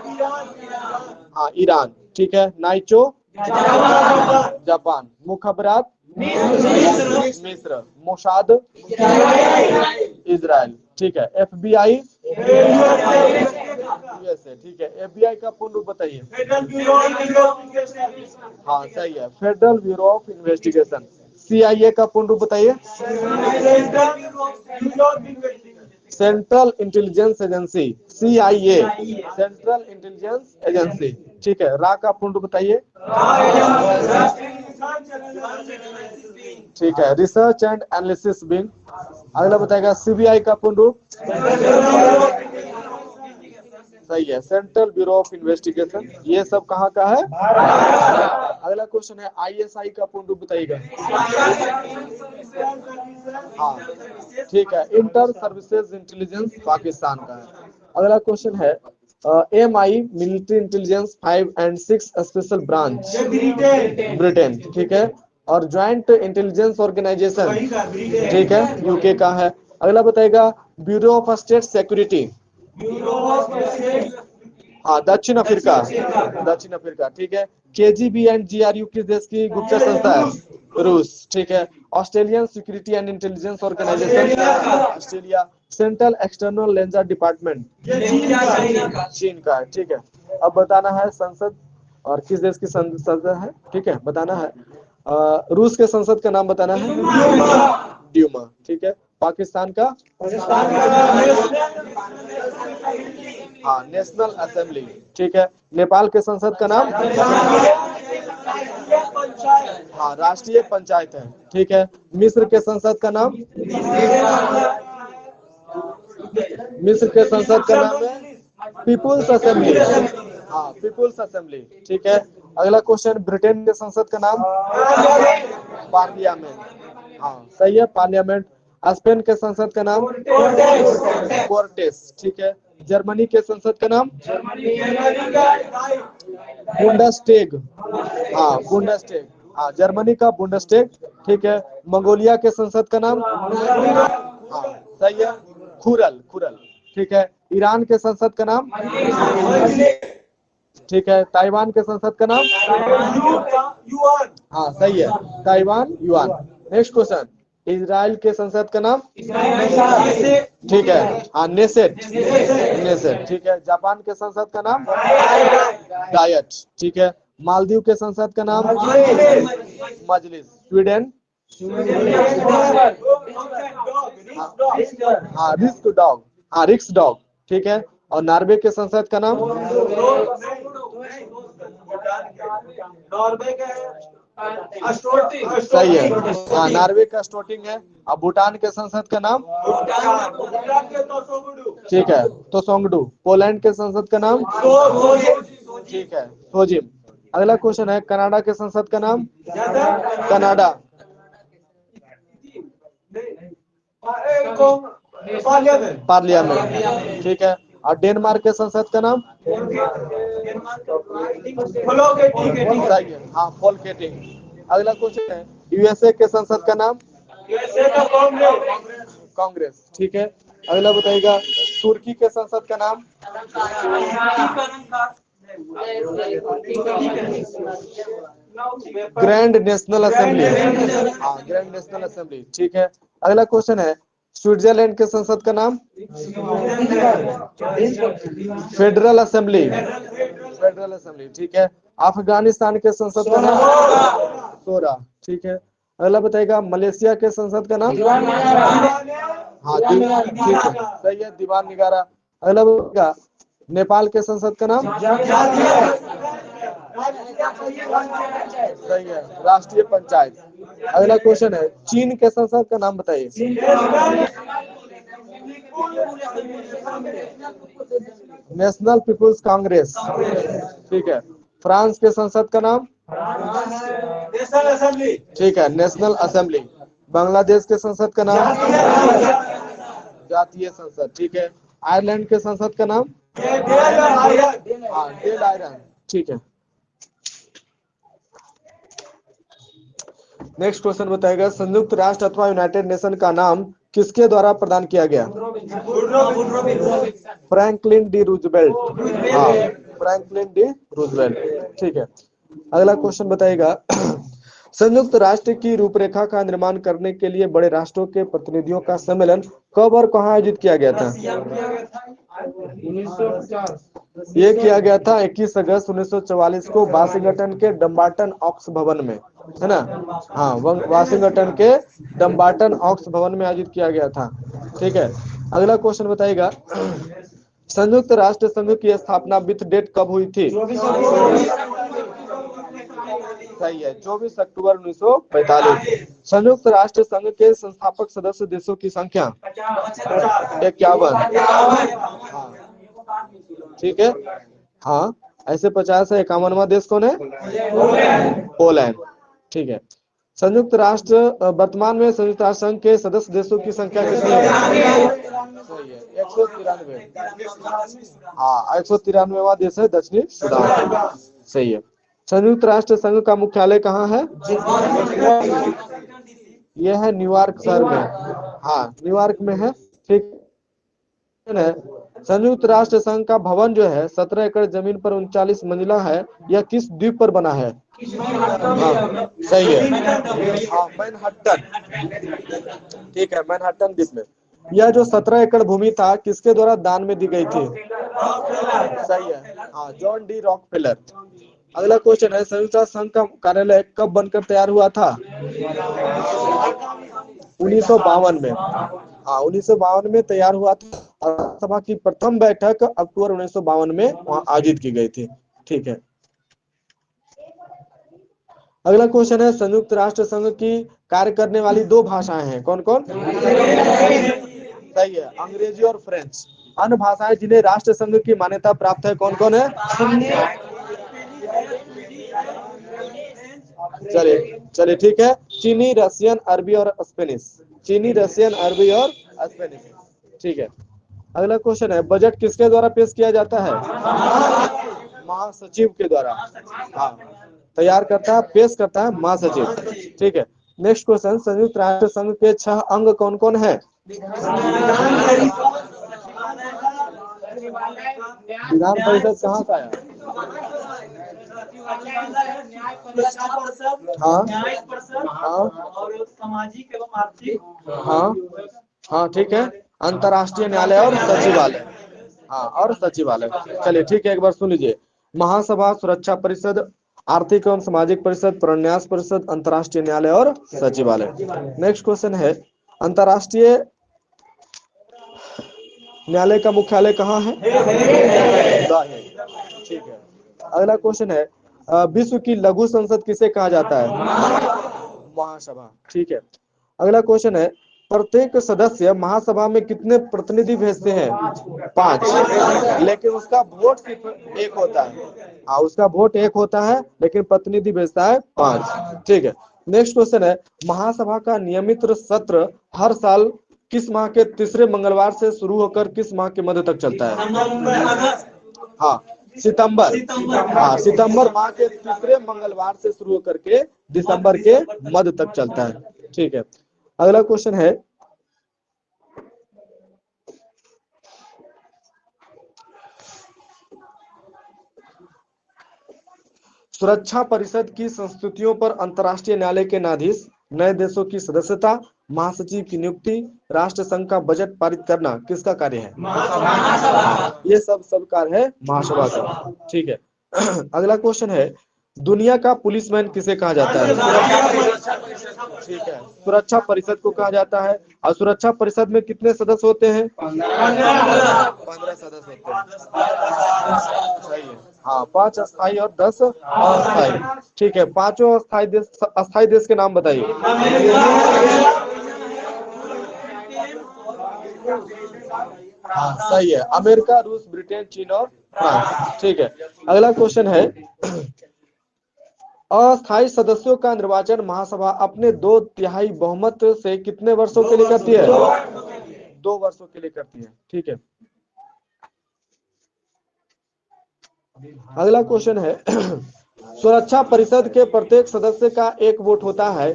हाँ, ईरान। ठीक है। Naicho Japan. मुखबरात मिस्र। Mossad Israel. ठीक है। FBI USA। ठीक है। FBI का पूर्ण रूप बताइए। हाँ, सही है, federal bureau of investigation. CIA का पूर्ण रूप बताइए। Central intelligence agency. CIA central intelligence agency. ठीक है। रा का पूर्ण रूप बताइए। ठीक है। Research and analysis wing. अगला बताएगा, CBI का पूर्ण रूप। सही है, सेंट्रल ब्यूरो ऑफ इन्वेस्टिगेशन। ये सब कहाँ का है? अगला क्वेश्चन है, ISI का पूर्ण रूप बताइएगा। हाँ, ठीक है, इंटर सर्विसेज इंटेलिजेंस पाकिस्तान का है। अगला क्वेश्चन है, MI military intelligence 5 and 6 special branch Britain. ठीक है। और ज्वाइंट इंटेलिजेंस ऑर्गेनाइजेशन, ठीक है, UK का है। अगला बताएगा, ब्यूरो ऑफ स्टेट सिक्योरिटी। हाँ, दक्षिण अफ्रीका। दक्षिण अफ्रीका। ठीक है। KGB एंड GRU किस देश की गुप्तचर संस्था है? रूस। ठीक है। Australian security and intelligence organisation Australia. Central external liaison department चीन का है। ठीक है। अब बताना है संसद और किस देश की संसद है। ठीक है, बताना है। रूस के संसद का नाम बताना है। ड्यूमा। ठीक है। पाकिस्तान का हाँ, नेशनल असेंबली। ठीक है। नेपाल के संसद का नाम हाँ, राष्ट्रीय पंचायत है। ठीक है। मिस्र के संसद का नाम मिस्र के संसद का नाम है पीपुल्स असेंबली। हाँ, पीपुल्स असेंबली। ठीक है। अगला क्वेश्चन, ब्रिटेन के संसद का नाम पार्लियामेंट। हाँ, सही है, पार्लियामेंट। स्पेन के संसद का नाम कोर्टेस। ठीक है। जर्मनी के संसद का नाम बुंडसटैग। हाँ, बुंडसटैग। हाँ, जर्मनी का बुंडसटैग। ठीक है। मंगोलिया के संसद का नाम सही है, खुरल, खुरल। ठीक है, ईरान के संसद का नाम, ठीक है, ताइवान के संसद का नाम, युआन। हाँ सही है, Taiwan yuan. Next question, Israel के संसद का नाम, ठीक है, हाँ नेसेट, नेसेट। ठीक है, जापान के संसद का नाम, डायट। ठीक है, मालदीव के संसद का नाम, मजलिस। स्वीडन, हाँ रिस्क डॉग, हाँ रिक्स डॉग। ठीक है, और नॉर्वे के संसद का नाम, नॉर्वे का सही है, हाँ नॉर्वे का स्टोटिंग है। और भूटान के संसद का नाम, ठीक है, तो सोंगडू। पोलैंड के संसद का नाम, ठीक है, सोजिम। अगला क्वेश्चन है, कनाडा के संसद का नाम, कनाडा, पार्लियामेंट। ठीक है, और डेनमार्क के संसद का नाम, सही है, हाँ फोल्केटिंग। अगला क्वेश्चन है, यूएसए के संसद का नाम, कांग्रेस। ठीक है, अगला बताइएगा, तुर्की के संसद का नाम, ग्रैंड नेशनल असेंबली, हाँ ग्रैंड नेशनल असेंबली। ठीक है, अगला क्वेश्चन है, स्विट्जरलैंड के संसद का नाम, फेडरल असेंबली, फेडरल असेंबली। ठीक है, अफगानिस्तान के संसद का नाम, सोरा। ठीक है, अगला बताइएगा, मलेशिया के संसद का नाम, हाँ ठीक है, सही है, दीवान निगारा। अगला बताइएगा, नेपाल के संसद का नाम, सही है, राष्ट्रीय पंचायत। अगला क्वेश्चन है, चीन के संसद का नाम बताइए, नेशनल पीपुल्स कांग्रेस। ठीक है, फ्रांस के संसद का नाम, नेशनल असेंबली, ठीक है, नेशनल असेंबली। बांग्लादेश के संसद का नाम, जातीय संसद। ठीक है, आयरलैंड के संसद का नाम, हाँ डेल आयरन। ठीक है, नेक्स्ट क्वेश्चन बताएगा, संयुक्त राष्ट्र अथवा यूनाइटेड नेशन का नाम किसके द्वारा प्रदान किया गया, फ्रैंकलिन डी रूजवेल्ट, हाँ फ्रैंकलिन डी रूजवेल्ट। ठीक है, अगला क्वेश्चन बताइएगा, संयुक्त राष्ट्र की रूपरेखा का निर्माण करने के लिए बड़े राष्ट्रों के प्रतिनिधियों का सम्मेलन कब और कहाँ आयोजित किया गया था, 1950। ये किया गया था 21 अगस्त 1944 को वाशिंगटन के डम्बार्टन ऑक्स भवन में, है ना, हाँ वाशिंगटन के डम्बार्टन ऑक्स भवन में आयोजित किया गया था। ठीक है, अगला क्वेश्चन बताइएगा, संयुक्त राष्ट्र संघ की स्थापना विथ डेट कब हुई थी, सही है, 24 अक्टूबर 1945। संयुक्त राष्ट्र संघ के संस्थापक सदस्य देशों की संख्या 51, हाँ ठीक है, हाँ ऐसे 50 है। 51वां देश कौन है, पोलैंड। ठीक है, संयुक्त राष्ट्र वर्तमान में संयुक्त राष्ट्र संघ के सदस्य देशों की संख्या कितनी है, सही है 193, हाँ 193वां देश है दक्षिणी सूडान, सही है। संयुक्त राष्ट्र संघ का मुख्यालय कहाँ है, यह है न्यूयॉर्क शहर में, हाँ न्यूयॉर्क में है। ठीक है, संयुक्त राष्ट्र संघ का भवन जो है 17 एकड़ जमीन पर 39 मंजिला है, यह किस द्वीप पर बना है, हाँ सही है, हाँ मैनहट्टन, ठीक है मैनहट्टन द्वीप में। यह जो 17 एकड़ भूमि था किसके द्वारा दान में दी गई थी, सही है, हाँ जॉन डी रॉकफेलर। अगला क्वेश्चन है, संयुक्त राष्ट्र संघ का कार्यालय कब बनकर तैयार हुआ था, 1952 में, हाँ 1952 में तैयार हुआ था। सभा की प्रथम बैठक अक्टूबर 1952 में वहां आयोजित की गई थी। ठीक है, अगला क्वेश्चन है, संयुक्त राष्ट्र संघ की कार्य करने वाली दो भाषाएं हैं, कौन कौन, सही है, अंग्रेजी और फ्रेंच। अन्य भाषाएं जिन्हें राष्ट्र संघ की मान्यता प्राप्त है कौन कौन है, चलिए चलिए ठीक है, चीनी, रशियन, अरबी और स्पेनिश, चीनी, रशियन, अरबी और स्पेनिश। ठीक है, अगला क्वेश्चन है, बजट किसके द्वारा पेश किया जाता है, महासचिव के द्वारा, हाँ तैयार करता है पेश करता है महासचिव। ठीक है, नेक्स्ट क्वेश्चन, संयुक्त राष्ट्र संघ के 6 अंग कौन कौन है, विधान परिषद कहाँ का आया? सुरक्षा परिषद, हाँ न्यायिक परिषद हाँ और सामाजिक एवं आर्थिक। हाँ हाँ, ठीक है। अंतर्राष्ट्रीय न्यायालय और सचिवालय। हाँ, और सचिवालय। चलिए ठीक है, एक बार सुन लीजिए। महासभा, सुरक्षा परिषद, आर्थिक एवं सामाजिक परिषद, प्रन्यास परिषद, अंतर्राष्ट्रीय न्यायालय और सचिवालय। नेक्स्ट क्वेश्चन है, अंतर्राष्ट्रीय न्यायालय का मुख्यालय कहाँ है? ठीक है। अगला क्वेश्चन है, विश्व की लघु संसद किसे कहा जाता है? महासभा। ठीक है। अगला क्वेश्चन है, प्रत्येक सदस्य महासभा में कितने प्रतिनिधि भेजते हैं? 5, लेकिन उसका वोट सिर्फ एक होता है। हाँ, उसका वोट एक होता है, लेकिन प्रतिनिधि भेजता है 5। ठीक है। नेक्स्ट क्वेश्चन है, महासभा का नियमित सत्र हर साल किस माह के तीसरे मंगलवार से शुरू होकर किस माह के मध्य तक चलता है? हाँ, सितंबर। हाँ, सितंबर माह के तीसरे मंगलवार से शुरू होकर के दिसंबर के मध्य तक चलता है। ठीक है। अगला क्वेश्चन है, सुरक्षा परिषद की संस्तुतियों पर अंतर्राष्ट्रीय न्यायालय के न्यायाधीश, नए देशों की सदस्यता, महासचिव की नियुक्ति, राष्ट्र संघ का बजट पारित करना किसका कार्य है? ये सब कार्य है महासभा का। ठीक है। अगला क्वेश्चन है, दुनिया का पुलिसमैन किसे कहा जाता है? ठीक है, सुरक्षा परिषद को कहा जाता है। और सुरक्षा परिषद में कितने सदस्य होते हैं? 15 सदस्य होते हैं। सही है। हाँ, 5 अस्थायी और 10 अस्थायी। ठीक है, पांचों अस्थायी देश के नाम बताइए। हाँ, सही है। अमेरिका, रूस, ब्रिटेन, चीन और फ्रांस। ठीक है। अगला क्वेश्चन है, अस्थायी सदस्यों का निर्वाचन महासभा अपने 2/3 बहुमत से कितने वर्षों के लिए करती है? 2 वर्षों के लिए करती है। ठीक है। अगला क्वेश्चन है, सुरक्षा परिषद के प्रत्येक सदस्य का एक वोट होता है।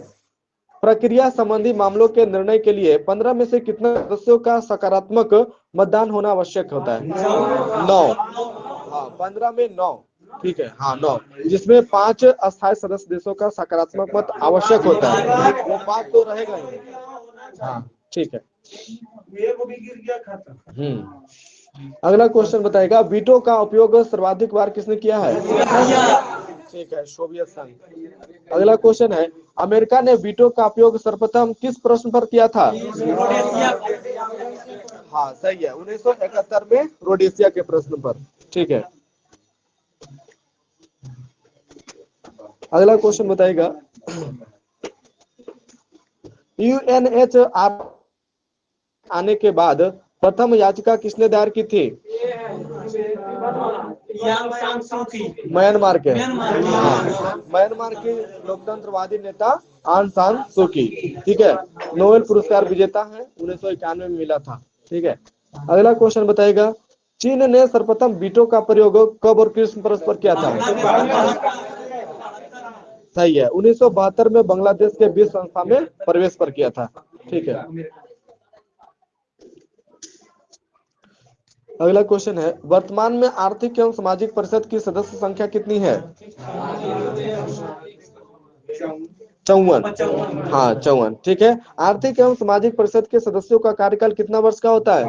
प्रक्रिया संबंधी मामलों के निर्णय के लिए 15 में से कितने सदस्यों का सकारात्मक मतदान होना आवश्यक होता है? 9। हाँ, 15 में 9। ठीक है। हाँ, 9, जिसमें 5 अस्थायी सदस्य देशों का सकारात्मक मत आवश्यक होता है। वो 5 तो रहेगा ही। हाँ, ठीक है। अगला क्वेश्चन बताएगा, वीटो का उपयोग सर्वाधिक बार किसने किया है? ठीक है, सोवियत संघ। अगला क्वेश्चन है, अमेरिका ने वीटो का उपयोग सर्वप्रथम किस प्रश्न पर किया था? हाँ, सही है, 1971 में रोडेशिया के प्रश्न पर। ठीक है। अगला क्वेश्चन बताएगा, यूएनएचआर आने के बाद प्रथम याचिका किसने दायर की थी? म्यांमार के। म्यांमार की लोकतंत्रवादी नेता आंग सान सू की। ठीक है, नोबेल पुरस्कार विजेता है, 1991 में मिला था। ठीक है। अगला क्वेश्चन बताएगा, चीन ने सर्वप्रथम वीटो का प्रयोग कब और किस प्रश्न पर किया था? सही है, 1972 में बांग्लादेश के विश्व संस्था में प्रवेश पर किया था। ठीक है। अगला क्वेश्चन है, वर्तमान में आर्थिक एवं सामाजिक परिषद की सदस्य संख्या कितनी है? 54। हाँ, 54। ठीक है। आर्थिक एवं सामाजिक परिषद के सदस्यों का कार्यकाल कितना वर्ष का होता है?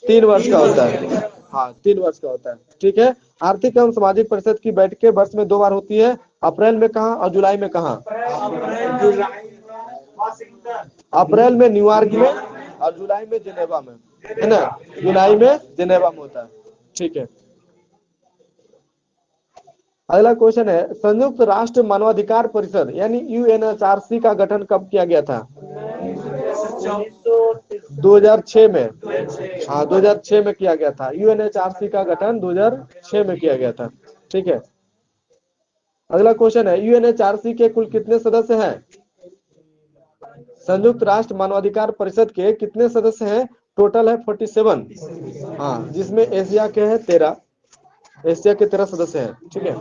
3 वर्ष का होता है। हाँ, 3 वर्ष का होता है। ठीक है। आर्थिक एवं सामाजिक परिषद की बैठकें वर्ष में 2 बार होती है, अप्रैल में कहाँ और जुलाई में कहाँ? अप्रैल में न्यूयॉर्क में और जुलाई में जिनेवा में, है ना? जुलाई में जिनेवा में होता है। ठीक है। अगला क्वेश्चन है, संयुक्त राष्ट्र मानवाधिकार परिषद यानी यूएनएचआरसी का गठन कब किया गया था? 2006 में। हाँ, 2006 में किया गया था। यूएनएचआरसी का गठन 2006 में किया गया था। ठीक है। अगला क्वेश्चन है, यूएनएचआरसी के कुल कितने सदस्य हैं? संयुक्त राष्ट्र मानवाधिकार परिषद के कितने सदस्य हैं? टोटल है 47। हाँ, जिसमें एशिया के हैं 13। एशिया के 13 सदस्य हैं। ठीक है।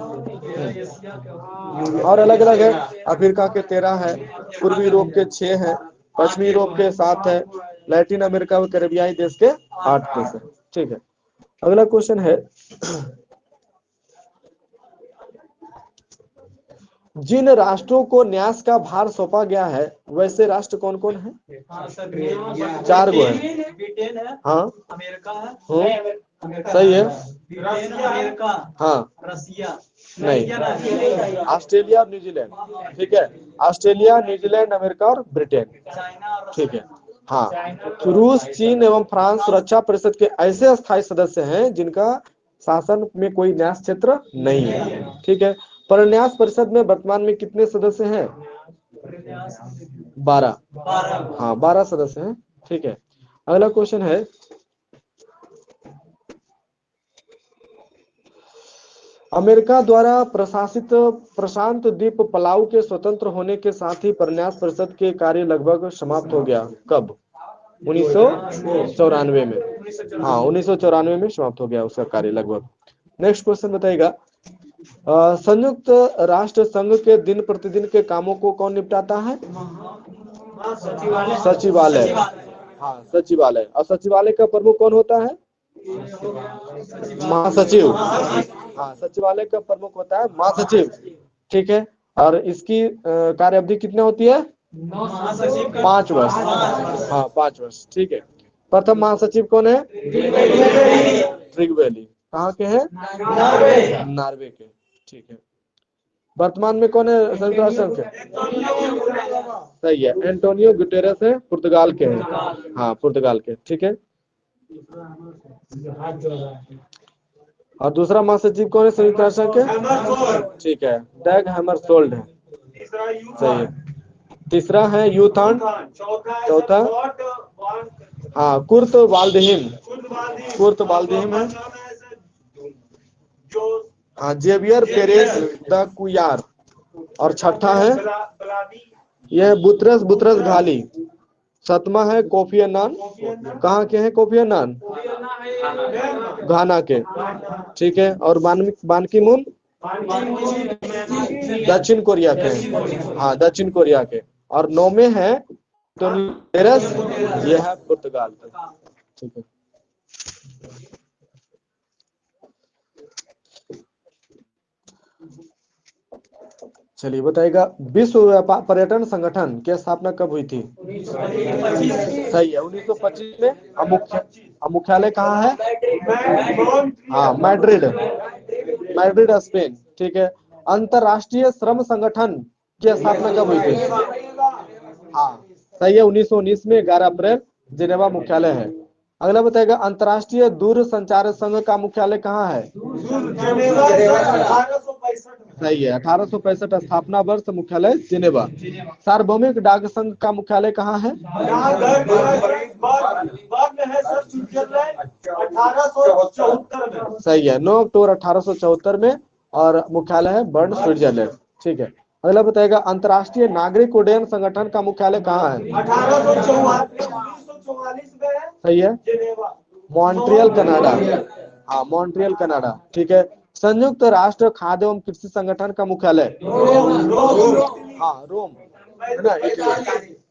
और अलग अलग है, अफ्रीका के 13 है, पूर्वी यूरोप के 6 हैं, पश्चिमी यूरोप के 7 है, लैटिन अमेरिका व कैरेबियाई देश के 8 देश है। ठीक है, अगला क्वेश्चन है, जिन राष्ट्रों को न्यास का भार सौंपा गया है वैसे राष्ट्र कौन कौन है? 4 गो है। ब्रिटेन है, हाँ, अमेरिका है, सही है। ब्रिटेन, अमेरिका, हाँ, रसिया, नहीं, ऑस्ट्रेलिया और न्यूजीलैंड। ठीक है, ऑस्ट्रेलिया, न्यूजीलैंड, अमेरिका और ब्रिटेन। चाइना और ठीक है, हाँ, रूस, चीन एवं फ्रांस सुरक्षा परिषद के ऐसे स्थायी सदस्य हैं जिनका शासन में कोई न्यास क्षेत्र नहीं है। ठीक है, पर न्यास परिषद में वर्तमान में कितने सदस्य हैं? 12। हाँ, 12 सदस्य हैं। ठीक है, अगला क्वेश्चन है, अमेरिका द्वारा प्रशासित प्रशांत द्वीप पलाऊ के स्वतंत्र होने के साथ ही परन्यास परिषद के कार्य लगभग समाप्त हो गया। कब? 1994 में। हाँ, 1994 में समाप्त हो गया उसका कार्य लगभग। नेक्स्ट क्वेश्चन बताइएगा, संयुक्त राष्ट्र संघ के दिन प्रतिदिन के कामों को कौन निपटाता है? सचिवालय। हाँ, सचिवालय। और सचिवालय का प्रमुख कौन होता है? महासचिव। हाँ, सचिवालय का प्रमुख होता है महासचिव। ठीक है, और इसकी कार्य अवधि कितना होती है? 5 वर्ष। हाँ, 5 वर्ष। ठीक है, प्रथम महासचिव कौन है? ट्रिगवेली। कहाँ के हैं? नॉर्वे के। ठीक है, वर्तमान में कौन है संयुक्त राष्ट्र संघ के? सही है, एंटोनियो गुटेरेस है, पुर्तगाल के हैं। हाँ, पुर्तगाल के। ठीक है, और दूसरा महासचिव कौन है संयुक्त राष्ट्र संघ के? ठीक है, डैग हैमरशोल्ड है। सही है। तीसरा है यूथान। चौथा, हाँ, कुर्ट वाल्डहीम। कुर्ट वाल्डहीम है। हाँ, जेवियर पेरेस द कुयार। और छठा है, यह बुतरस घाली। सातवां है कोफी अन्नान। कहाँ के हैं कोफी अन्नान? घाना के। ठीक है, और बान की मून दक्षिण कोरिया के। हाँ, दक्षिण कोरिया के। और 9वें है एंटोनियो गुटेरेस, यह है पुर्तगाल के। ठीक है, चलिए बताइएगा, विश्व व्यापार पर्यटन संगठन की स्थापना कब हुई थी? सही है, 1925 में। मुख्यालय कहाँ है? हाँ, मैड्रिड। Madrid, Spain. ठीक है, अंतरराष्ट्रीय श्रम संगठन की स्थापना कब हुई थी? हाँ, सही है, 1919 में 11 अप्रैल, जिनेवा मुख्यालय है। अगला बताएगा, अंतरराष्ट्रीय दूर संचार संघ का मुख्यालय कहाँ है? सही है, 1865 स्थापना वर्ष, मुख्यालय जिनेवा। सार्वभौमिक डाक संघ का मुख्यालय कहाँ है? सही है, 9 अक्टूबर 1874 में, और मुख्यालय है बर्न, स्विट्जरलैंड। ठीक है, अगला बताएगा, अंतरराष्ट्रीय नागरिक उड्डयन संगठन का मुख्यालय कहाँ है? 1844 में। सही है, मॉन्ट्रियल, कनाडा। हाँ, मॉन्ट्रियल, कनाडा। ठीक है, संयुक्त राष्ट्र खाद्य एवं कृषि संगठन का मुख्यालय? हाँ, रोम।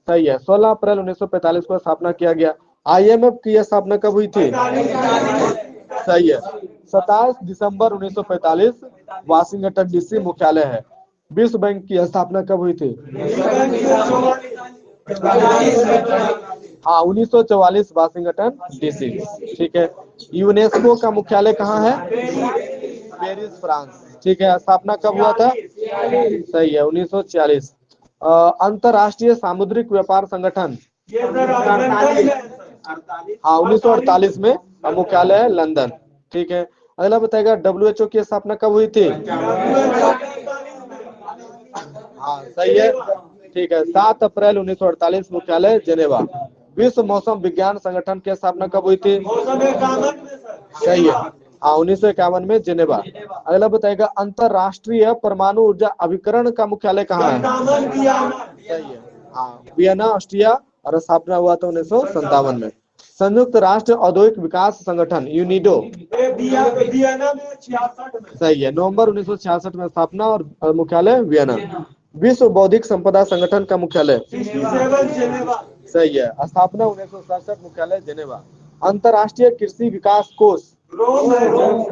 सही है, 16 अप्रैल 1945 को स्थापना किया गया। IMF की स्थापना कब हुई थी? सही है, 27 दिसंबर 1945, वाशिंगटन DC मुख्यालय है। विश्व बैंक की स्थापना कब हुई थी? हाँ, 1944, वाशिंगटन DC। ठीक है, यूनेस्को का मुख्यालय कहाँ है? Paris, France. ठीक है, स्थापना कब हुआ था? सही है, 1946। अंतरराष्ट्रीय सामुद्रिक व्यापार संगठन? हाँ, 1948 में, मुख्यालय है लंदन। ठीक है, अगला बताएगा, WHO की स्थापना कब हुई थी? हाँ, सही है। ठीक है, 7 अप्रैल 1948, मुख्यालय जिनेवा। विश्व मौसम विज्ञान संगठन की स्थापना कब हुई थी? सही है, हाँ, 1951 में, जिनेवा। अगला बताएगा, अंतरराष्ट्रीय परमाणु ऊर्जा अभिकरण का मुख्यालय कहाँ है? सही है, हाँ, वियना, ऑस्ट्रिया, और स्थापना हुआ था 1957 में। संयुक्त राष्ट्र औद्योगिक विकास संगठन यूनिडो? सही है, नवंबर 1966 में स्थापना, और मुख्यालय वियना। विश्व बौद्धिक संपदा संगठन का मुख्यालय? सही है। स्थापना 1967, मुख्यालय जेनेवा। अंतर्राष्ट्रीय कृषि विकास कोष रोम।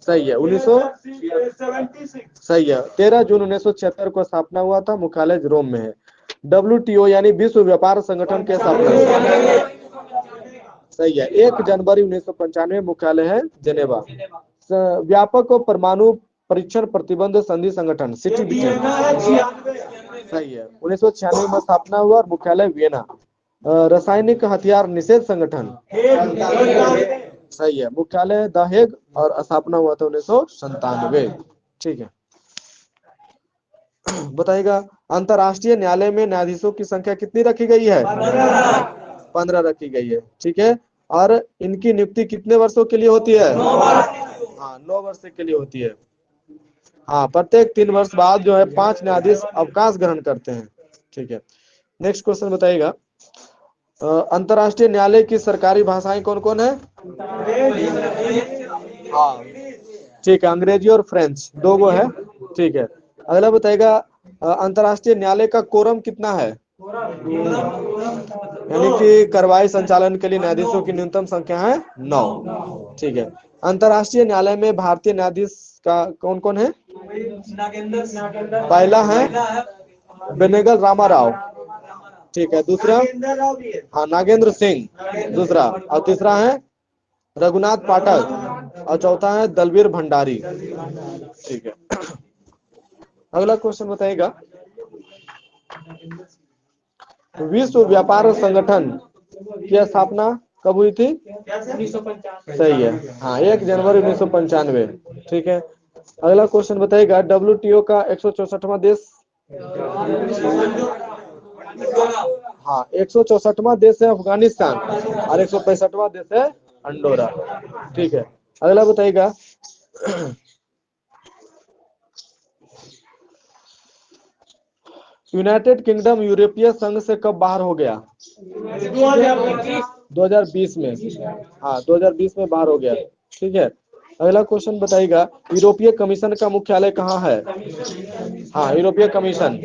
सही है। 1976। सही है। 13 जून 1976 को स्थापना हुआ था, मुख्यालय रोम में है। WTO यानी विश्व व्यापार संगठन के स्थापना। सही है। 1 जनवरी 1995, मुख्यालय है जेनेवा। व्यापक परमाणु परीक्षण प्रतिबंध संधि संगठन CTBT। सही है। 1996 में स्थापना हुआ और मुख्यालय वियना। रासायनिक हथियार निषेध संगठन। सही है। मुख्यालय द हेग और स्थापना हुआ था 1997। ठीक है। बताइएगा, अंतर्राष्ट्रीय न्यायालय में न्यायाधीशों की संख्या कितनी रखी गई है? 15 रखी गई है। ठीक है। और इनकी नियुक्ति कितने वर्षों के लिए होती है? 9 वर्ष के लिए होती है। हाँ, प्रत्येक 3 वर्ष बाद जो है 5 न्यायाधीश अवकाश ग्रहण करते हैं। ठीक है। नेक्स्ट क्वेश्चन बताइएगा, अंतर्राष्ट्रीय न्यायालय की सरकारी भाषाएं कौन कौन है? हाँ, ठीक है। अंग्रेजी और फ्रेंच 2 गो है। ठीक है। अगला बताइएगा, अंतर्राष्ट्रीय न्यायालय का कोरम कितना है? यानी कि कार्रवाई संचालन के लिए न्यायाधीशों की न्यूनतम संख्या है 9। ठीक है। अंतर्राष्ट्रीय न्यायालय में भारतीय न्यायाधीश का कौन कौन है? पहला है बेनेगल रामाराव। ठीक है। दूसरा, हाँ, नागेंद्र सिंह दूसरा। और तीसरा है रघुनाथ पाठक। और चौथा है दलवीर भंडारी। ठीक है। अगला क्वेश्चन बताइएगा, विश्व व्यापार संगठन की स्थापना कब हुई थी? 1995। सही है। हाँ, 1 जनवरी 1995। ठीक है। अगला क्वेश्चन बताइएगा, WTO का 164वां देश? हाँ, 164वां देश है अफगानिस्तान और 165वां देश है अंडोरा। ठीक है। अगला बताइएगा, यूनाइटेड किंगडम यूरोपीय संघ से कब बाहर हो गया? 2020 में। हाँ, 2020 में बाहर हो गया। ठीक है। अगला क्वेश्चन बताइएगा, यूरोपीय कमीशन का मुख्यालय कहाँ है? हाँ, यूरोपीय कमीशन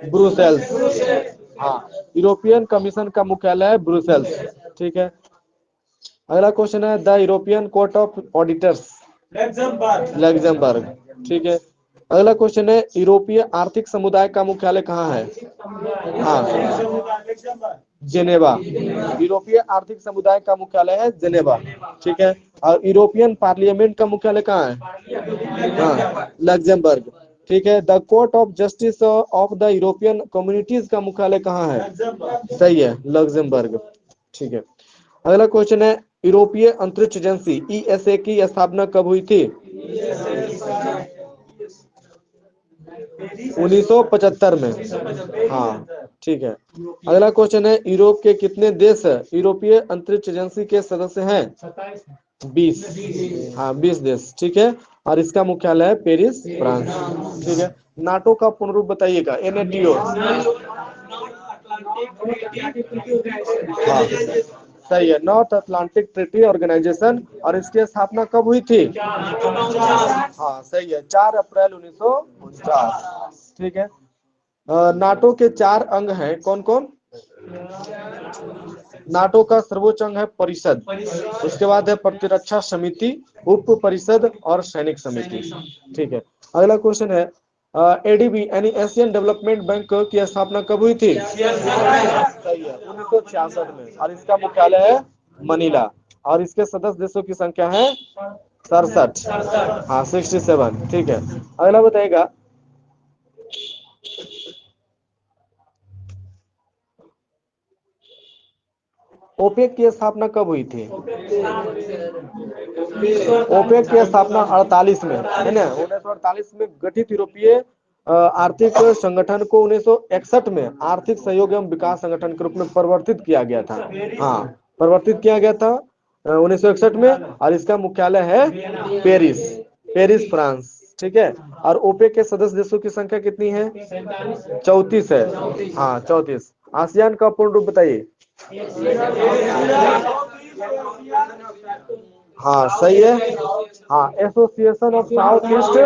ब्रुसेल्स। हाँ, यूरोपियन कमीशन का मुख्यालय है ब्रुसेल्स। ठीक है। अगला क्वेश्चन है, the European court of auditors? Luxembourg. ठीक है। अगला क्वेश्चन है, यूरोपीय आर्थिक समुदाय का मुख्यालय कहाँ है? हाँ, जेनेवा। यूरोपीय आर्थिक समुदाय का मुख्यालय है जेनेवा। ठीक है। और यूरोपियन पार्लियामेंट का मुख्यालय कहाँ है? हाँ, लग्जमबर्ग। ठीक है। The court of justice of the European communities का मुख्यालय कहाँ है? सही है, लग्जमबर्ग। ठीक है। अगला क्वेश्चन है, यूरोपीय अंतरिक्ष एजेंसी ESA की स्थापना कब हुई थी? 1975 में। हाँ, ठीक है। अगला क्वेश्चन है, यूरोप के कितने देश यूरोपीय अंतरिक्ष एजेंसी के सदस्य हैं? 20। हाँ, 20 देश। ठीक है। और इसका मुख्यालय है पेरिस, फ्रांस। ठीक है। नाटो का पूर्ण रूप बताइएगा। NATO। हाँ, सही है, नॉर्थ अटलांटिक ट्रीटी ऑर्गेनाइजेशन। और इसकी स्थापना कब हुई थी? हाँ, सही है, 4 अप्रैल 1949। ठीक है। नाटो के 4 अंग हैं, कौन कौन? नाटो का सर्वोच्च अंग है परिषद, उसके बाद है प्रतिरक्षा समिति, उप परिषद और सैनिक समिति। ठीक है। अगला क्वेश्चन है, ADB यानी एशियन डेवलपमेंट बैंक की स्थापना कब हुई थी? सही है, 1966 में। और इसका मुख्यालय है मनीला। और इसके सदस्य देशों की संख्या है 67। हाँ, 67। ठीक है। अगला बताइएगा, ओपेक की स्थापना कब हुई थी? ओपेक की स्थापना 48 में, है ना, 1948 में गठित यूरोपीय आर्थिक संगठन को 1961 में आर्थिक सहयोग एवं विकास संगठन के रूप में परिवर्तित किया गया था। हाँ, परिवर्तित किया गया था 1961 में। और इसका मुख्यालय है पेरिस, फ्रांस। ठीक है। और ओपेक के सदस्य देशों की संख्या कितनी है? 34 है। हाँ, 34। आसियान का पूर्ण रूप बताइए। हाँ, सही है। हाँ, association of south east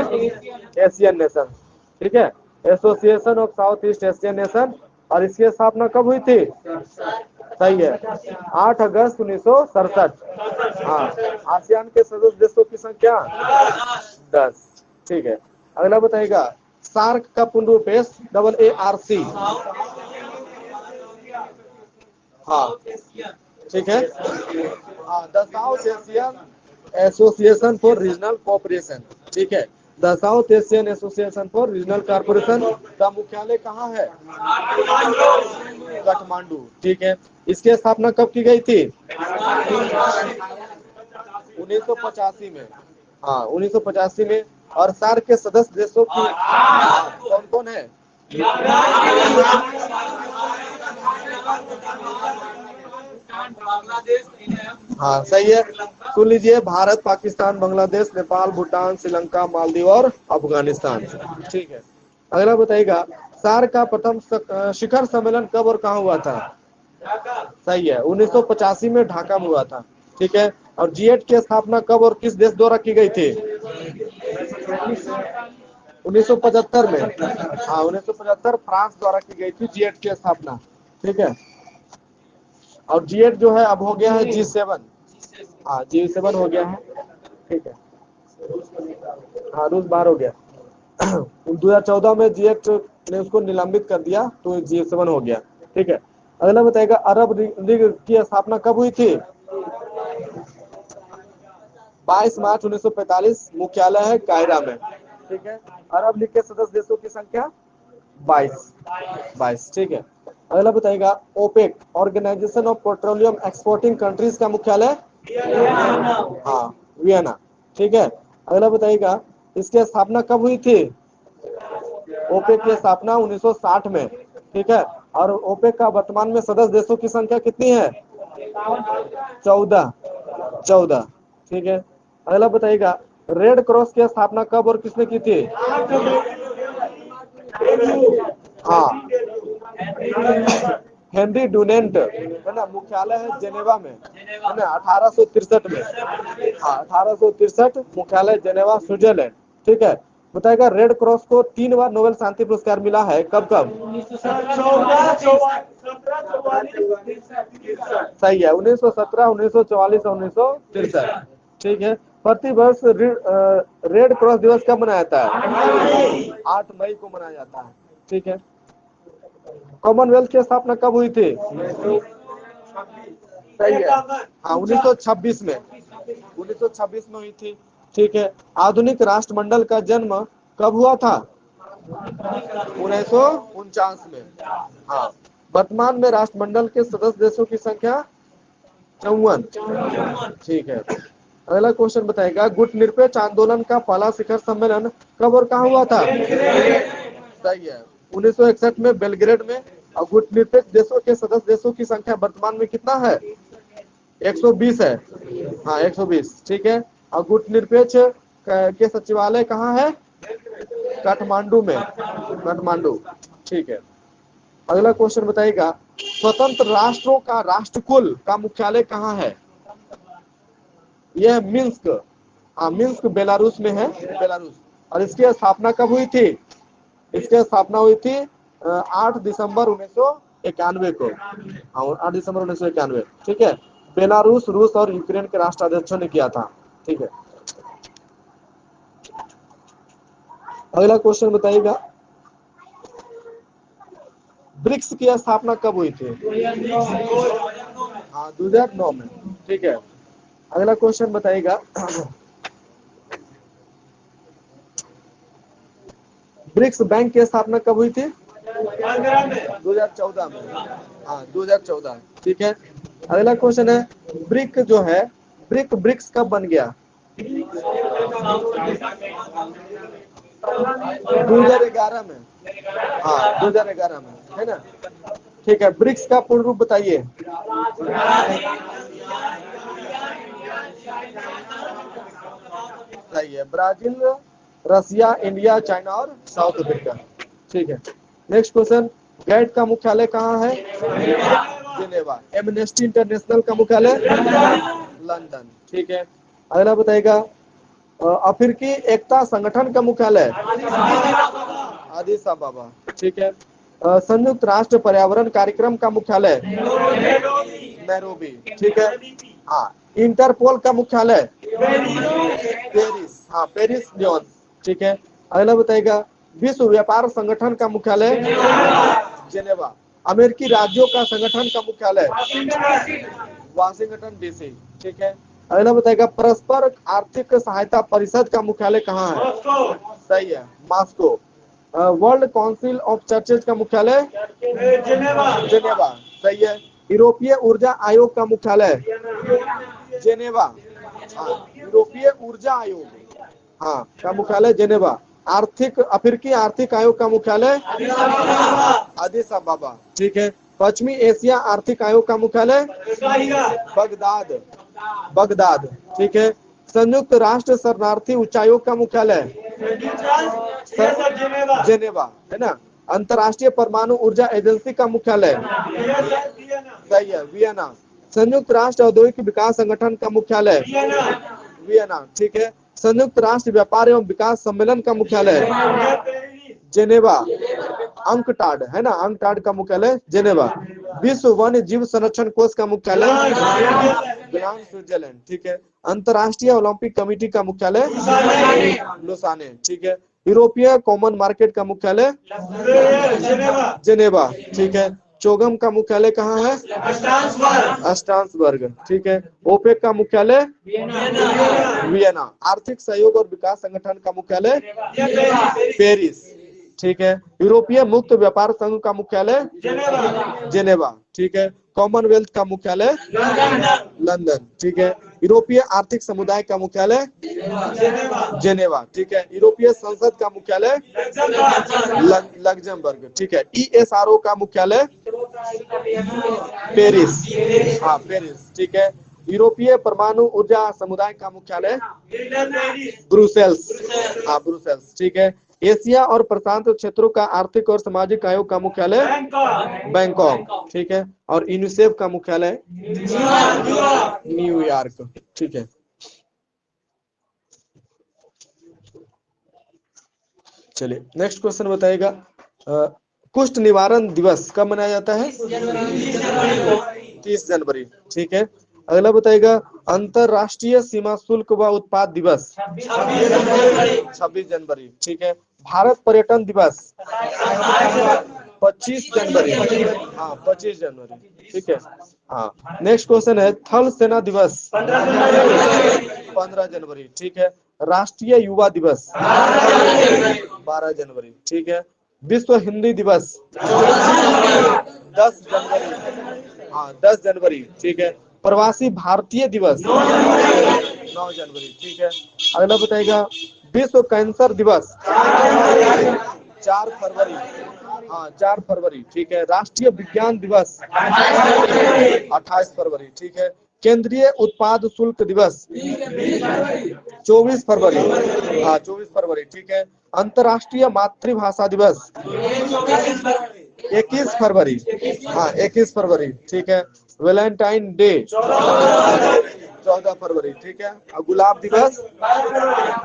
Asian nation. ठीक है, association of south east Asian nation. और इसकी स्थापना कब हुई थी? सही है, 8 अगस्त 1967। हाँ, आसियान के सदस्य देशों की संख्या 10। ठीक है, अगला बताइएगा, सार्क का पूर्ण रूप है SAARC। हाँ ठीक है, हाँ, the south Asian association for regional cooperation. ठीक है, the south Asian association for regional corporation का मुख्यालय कहाँ है? काठमांडू। ठीक है, इसकी स्थापना कब की गई थी? 1985 में। हाँ, 1985 में। और सार्क के सदस्य देशों की कौन कौन है? हाँ सही है, सुन लीजिए, भारत, पाकिस्तान, बांग्लादेश, नेपाल, भूटान, श्रीलंका, मालदीव और अफगानिस्तान। ठीक है, अगला बताइएगा, सार्क का प्रथम शिखर सम्मेलन कब और कहाँ हुआ था? सही है, 1985 में ढाका में हुआ था। ठीक है, और G8 की स्थापना कब और किस देश द्वारा की गई थी? 1975 में। हाँ, 1975 फ्रांस द्वारा की गई थी G8 की स्थापना। ठीक है, और G8 जो है अब हो गया है G7। हाँ, G7 हो गया है। ठीक है, हाँ, रूस बाहर हो गया। 2014 में G8 ने उसको निलंबित कर दिया, तो G7 हो गया। ठीक है, अगला बताएगा, अरब लीग की स्थापना कब हुई थी? 22 मार्च 1945, मुख्यालय है कायरा में। ठीक है, अरब लीग के सदस्य देशों की संख्या 22। ठीक है, अगला बताइएगा, OPEC Organization of Petroleum Exporting Countries का मुख्यालय? हाँ, वियना। ठीक है, अगला बताइएगा, इसकी स्थापना कब हुई थी? ओपेक की स्थापना 1960 में। ठीक है, और ओपेक का वर्तमान में सदस्य देशों की संख्या कितनी है? 14। ठीक है, अगला बताइएगा, रेड क्रॉस की स्थापना कब और किसने की थी? हाँ, हेनरी डुनेंट, है ना, मुख्यालय है जेनेवा में, है ना, 1863 में। हाँ, 1863, मुख्यालय जेनेवा, स्विट्जरलैंड। ठीक है, बताएगा, रेड क्रॉस को 3 बार नोबेल शांति पुरस्कार मिला है, कब कब? सही है, 1917, 1944 और 1963। ठीक है, प्रतिवर्ष रेड क्रॉस दिवस कब मनाया जाता है? 8 मई को मनाया जाता है। ठीक है, कॉमनवेल्थ की स्थापना कब हुई थी? सही है, हाँ, 1926 में। 1926 में हुई थी। ठीक है, आधुनिक राष्ट्रमंडल का जन्म कब हुआ था? 1949 में। हाँ, वर्तमान में राष्ट्रमंडल के सदस्य देशों की संख्या 54। ठीक है, अगला क्वेश्चन बताएगा, गुटनिरपेक्ष आंदोलन का पहला शिखर सम्मेलन कब और कहाँ हुआ था? सही है, 1961 में बेलग्रेड में। और गुटनिरपेक्ष देशों के सदस्य देशों की संख्या वर्तमान में कितना है? 120 है। हाँ, 120। ठीक है, और गुटनिरपेक्ष के सचिवालय कहाँ है? काठमांडू में, काठमांडू। ठीक है, अगला क्वेश्चन बताइएगा, स्वतंत्र राष्ट्रों का राष्ट्रकुल का मुख्यालय कहाँ है? यह मिन्स्क। हाँ, मिन्स्क बेलारूस में है, बेलारूस। और इसकी स्थापना कब हुई थी? इसकी स्थापना हुई थी 8 दिसंबर 1991 को। हाँ, 8 दिसंबर 1991। ठीक है, बेलारूस, रूस और यूक्रेन के राष्ट्राध्यक्षों ने किया था। ठीक है, अगला क्वेश्चन बताइएगा, ब्रिक्स की स्थापना कब हुई थी? हाँ, 2009 में। ठीक है, अगला क्वेश्चन बताइएगा, ब्रिक्स बैंक की स्थापना कब हुई थी? 2014 में। हाँ, 2014। ठीक है, अगला क्वेश्चन है, ब्रिक जो है, ब्रिक्स कब बन गया? 2011 में। हाँ, 2011 में, है ना। ठीक है, ब्रिक्स का पूर्ण रूप बताइए। सही है, ब्राजील, रसिया, इंडिया, चाइना और साउथ अफ्रीका। ठीक है, नेक्स्ट क्वेश्चन, गैट का मुख्यालय कहाँ है? जिनेवा। एमनेस्टी इंटरनेशनल का मुख्यालय? लंदन। ठीक है, अगला बताइएगा, अफ्रीकी एकता संगठन का मुख्यालय? अदीस अबाबा। ठीक है, संयुक्त राष्ट्र पर्यावरण कार्यक्रम का मुख्यालय नैरोबी, ठीक है। हाँ, इंटरपोल का मुख्यालय पेरिस, हाँ पेरिस न्यूयॉर्क, ठीक है। अगला बताइएगा, विश्व व्यापार संगठन का मुख्यालय जेनेवा। अमेरिकी राज्यों का संगठन का मुख्यालय वाशिंगटन डीसी, ठीक है। अगला बताइएगा, परस्पर आर्थिक सहायता परिषद का मुख्यालय कहाँ है? सही है, Moscow. World council of churches का मुख्यालय जेनेवा, सही है। यूरोपीय ऊर्जा आयोग का मुख्यालय जेनेवा, हाँ यूरोपीय ऊर्जा आयोग, हाँ का मुख्यालय जेनेवा। अफ्रीकी आर्थिक आयोग का मुख्यालय अदिस अबाबा, ठीक है। पश्चिमी एशिया आर्थिक आयोग का मुख्यालय बगदाद, ठीक है। संयुक्त राष्ट्र शरणार्थी उच्चायोग का मुख्यालय जेनेवा, है ना। अंतर्राष्ट्रीय परमाणु ऊर्जा एजेंसी का मुख्यालय सही है, वियना। संयुक्त राष्ट्र औद्योगिक विकास संगठन का मुख्यालय वियना, ठीक है। संयुक्त राष्ट्र व्यापार एवं विकास सम्मेलन का मुख्यालय जेनेवा। अंकटाड, है ना, अंकटाड का मुख्यालय जेनेवा। विश्व वन्य जीव संरक्षण कोष का मुख्यालय ग्लान, स्विट्जरलैंड, ठीक है। अंतर्राष्ट्रीय ओलंपिक कमेटी का मुख्यालय लुसाने, ठीक है। यूरोपीय कॉमन मार्केट का मुख्यालय जेनेवा, ठीक है। चोगम का मुख्यालय कहाँ है? स्ट्रासबर्ग, ठीक है। ओपेक का मुख्यालय वियना। आर्थिक सहयोग और विकास संगठन का मुख्यालय पेरिस, ठीक है। यूरोपीय मुक्त व्यापार संघ का मुख्यालय जेनेवा, ठीक है। कॉमनवेल्थ का मुख्यालय लंदन, ठीक है। यूरोपीय आर्थिक समुदाय का मुख्यालय जेनेवा, ठीक है। यूरोपीय संसद का मुख्यालय लग्जमबर्ग, ठीक है। ESRO का मुख्यालय पेरिस, हाँ पेरिस, ठीक है। यूरोपीय परमाणु ऊर्जा समुदाय का मुख्यालय ब्रुसेल्स, हाँ ब्रुसेल्स, ठीक है। एशिया और प्रशांत क्षेत्रों का आर्थिक और सामाजिक आयोग का मुख्यालय बैंकॉक, ठीक है। और यूनिसेफ का मुख्यालय न्यूयॉर्क, ठीक है। चलिए नेक्स्ट क्वेश्चन बताइएगा, कुष्ठ निवारण दिवस कब मनाया जाता है? 30 जनवरी, ठीक है। अगला बताइएगा, अंतरराष्ट्रीय सीमा शुल्क व उत्पाद दिवस 26 जनवरी, ठीक है। भारत पर्यटन दिवस 25 जनवरी, हाँ 25 जनवरी, ठीक है। हाँ, नेक्स्ट क्वेश्चन है, थल सेना दिवस 15 जनवरी, ठीक है। राष्ट्रीय युवा दिवस 12 जनवरी, ठीक है। विश्व हिंदी दिवस 10 जनवरी, हाँ 10 जनवरी, ठीक है। प्रवासी भारतीय दिवस 9 जनवरी, ठीक है। अगला बताइएगा, विश्व कैंसर दिवस 4 फरवरी, हाँ 4 फरवरी, ठीक है। राष्ट्रीय विज्ञान दिवस 28 फरवरी, ठीक है। केंद्रीय उत्पाद शुल्क दिवस 24 फरवरी, हाँ 24 फरवरी, ठीक है। अंतर्राष्ट्रीय मातृभाषा दिवस 21 फरवरी, हाँ 21 फरवरी, ठीक है। वैलेंटाइन डे 14 फरवरी, ठीक है। और गुलाब दिवस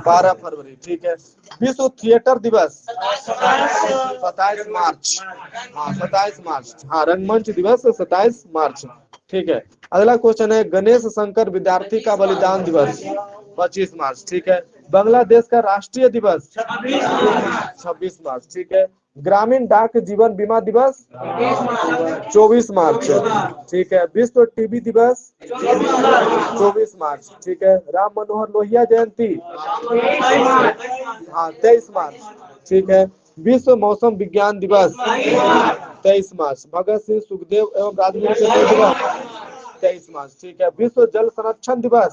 12 फरवरी, ठीक है। विश्व थिएटर दिवस 27 मार्च, हाँ 27 मार्च, हाँ रंगमंच दिवस 27 मार्च, ठीक है। अगला क्वेश्चन है, गणेश शंकर विद्यार्थी का बलिदान दिवस 25 मार्च, ठीक है। बांग्लादेश का राष्ट्रीय दिवस 26 मार्च, ठीक है। ग्रामीण डाक जीवन बीमा दिवस 24 मार्च, ठीक है। विश्व टीबी दिवस 24 मार्च, ठीक है। राम मनोहर लोहिया जयंती हाँ 23 मार्च, ठीक है। विश्व मौसम विज्ञान दिवस 23 मार्च। भगत सिंह, सुखदेव एवं राजगुरु के दिवस 23 मार्च, ठीक है। विश्व जल संरक्षण दिवस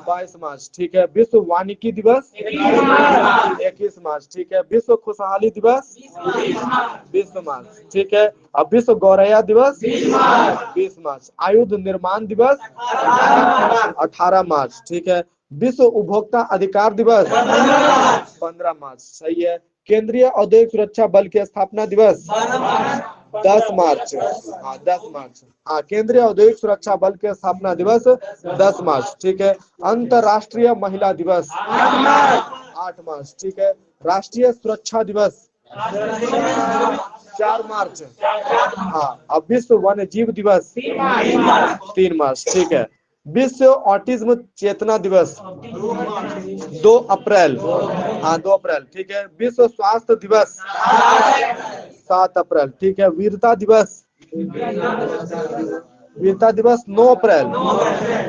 22 मार्च, ठीक है। विश्व वानिकी दिवस 21 मार्च, ठीक है। विश्व खुशहाली दिवस 20 मार्च, ठीक है। अब विश्व गौरैया दिवस 20 मार्च। आयुध निर्माण दिवस 18 मार्च, ठीक है। विश्व उपभोक्ता अधिकार दिवस 15 मार्च, सही है। केंद्रीय औद्योगिक सुरक्षा बल की स्थापना दिवस 10 मार्च, हाँ 10 मार्च, हाँ केंद्रीय औद्योगिक सुरक्षा बल के स्थापना दिवस 10 मार्च, ठीक है। अंतरराष्ट्रीय महिला दिवस 8 मार्च, ठीक है। राष्ट्रीय सुरक्षा दिवस 4 मार्च। हाँ, अब विश्व वन्य जीव दिवस 3 मार्च, ठीक है। विश्व ऑटिज्म चेतना दिवस 2 अप्रैल। हाँ, 2 अप्रैल, ठीक है। विश्व स्वास्थ्य दिवस 7 अप्रैल, ठीक है। वीरता दिवस 9 अप्रैल।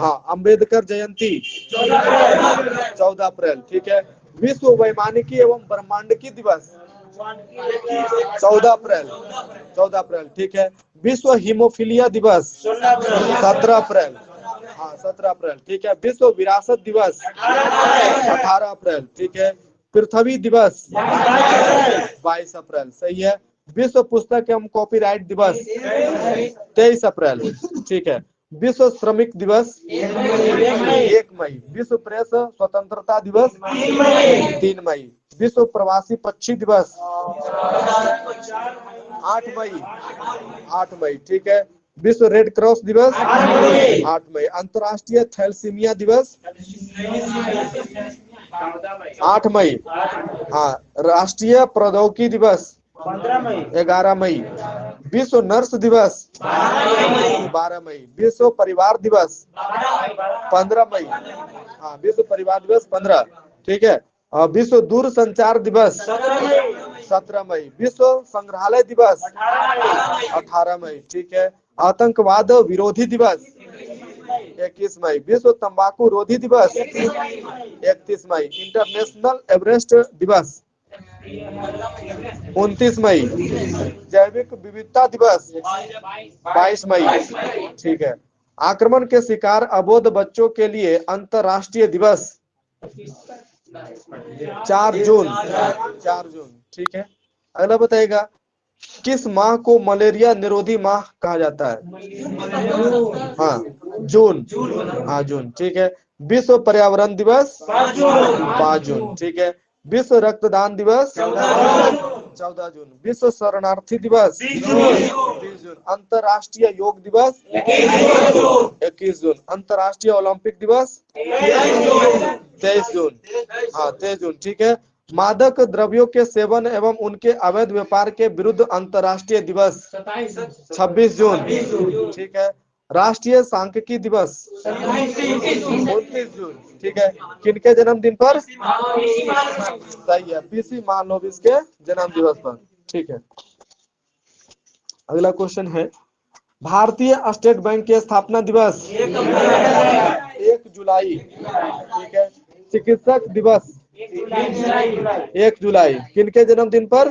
हाँ, अंबेडकर जयंती 14 अप्रैल, ठीक है। विश्व वैमानिकी एवं ब्रह्मांडिकी दिवस 14 अप्रैल, ठीक है। विश्व हीमोफीलिया दिवस 17 अप्रैल। हाँ, 17 अप्रैल, ठीक है। विश्व विरासत दिवस 18 अप्रैल, ठीक है। पृथ्वी दिवस 22 अप्रैल, सही है। विश्व पुस्तक एवं कॉपीराइट दिवस 23 अप्रैल, ठीक है। विश्व श्रमिक दिवस 1 मई। विश्व प्रेस स्वतंत्रता दिवस 3 मई। विश्व प्रवासी पक्षी दिवस 8 मई, ठीक है। विश्व रेड क्रॉस दिवस 8 मई। अंतर्राष्ट्रीय थैलेसीमिया दिवस 8 मई। हाँ, राष्ट्रीय प्रौद्योगिकी दिवस 11 मई। विश्व नर्स दिवस 12 मई। विश्व परिवार दिवस 15 मई। हाँ, विश्व परिवार दिवस 15, ठीक है। विश्व दूर संचार दिवस 17 मई। विश्व संग्रहालय दिवस 18 मई, ठीक है। आतंकवाद विरोधी दिवस 21 मई। विश्व तंबाकू रोधी दिवस 31 मई। इंटरनेशनल एवरेस्ट दिवस 29 मई। जैविक विविधता दिवस 22 मई, ठीक है। आक्रमण के शिकार अबोध बच्चों के लिए अंतर्राष्ट्रीय दिवस 4 जून, ठीक है। अगला बताएगा, किस माह को मलेरिया निरोधी माह कहा जाता है? हाँ, जून। हाँ, जून, ठीक है। विश्व पर्यावरण दिवस 5 जून, ठीक है। विश्व रक्तदान दिवस 14 जून। विश्व शरणार्थी दिवस 20 जून। अंतर्राष्ट्रीय योग दिवस 21 जून। अंतर्राष्ट्रीय ओलंपिक दिवस 23 जून। हाँ, 23 जून, ठीक है। मादक द्रव्यों के सेवन एवं उनके अवैध व्यापार के विरुद्ध अंतर्राष्ट्रीय दिवस 26 जून, ठीक है। राष्ट्रीय सांख्यिकी दिवस 29 जून, ठीक है। किनके जन्मदिन पर? सही है, पीसी महालनोबिस के जन्म दिवस पर, ठीक है। अगला क्वेश्चन है, भारतीय स्टेट बैंक के स्थापना दिवस 1 जुलाई, ठीक है। चिकित्सक दिवस 1 जुलाई, किनके जन्मदिन पर?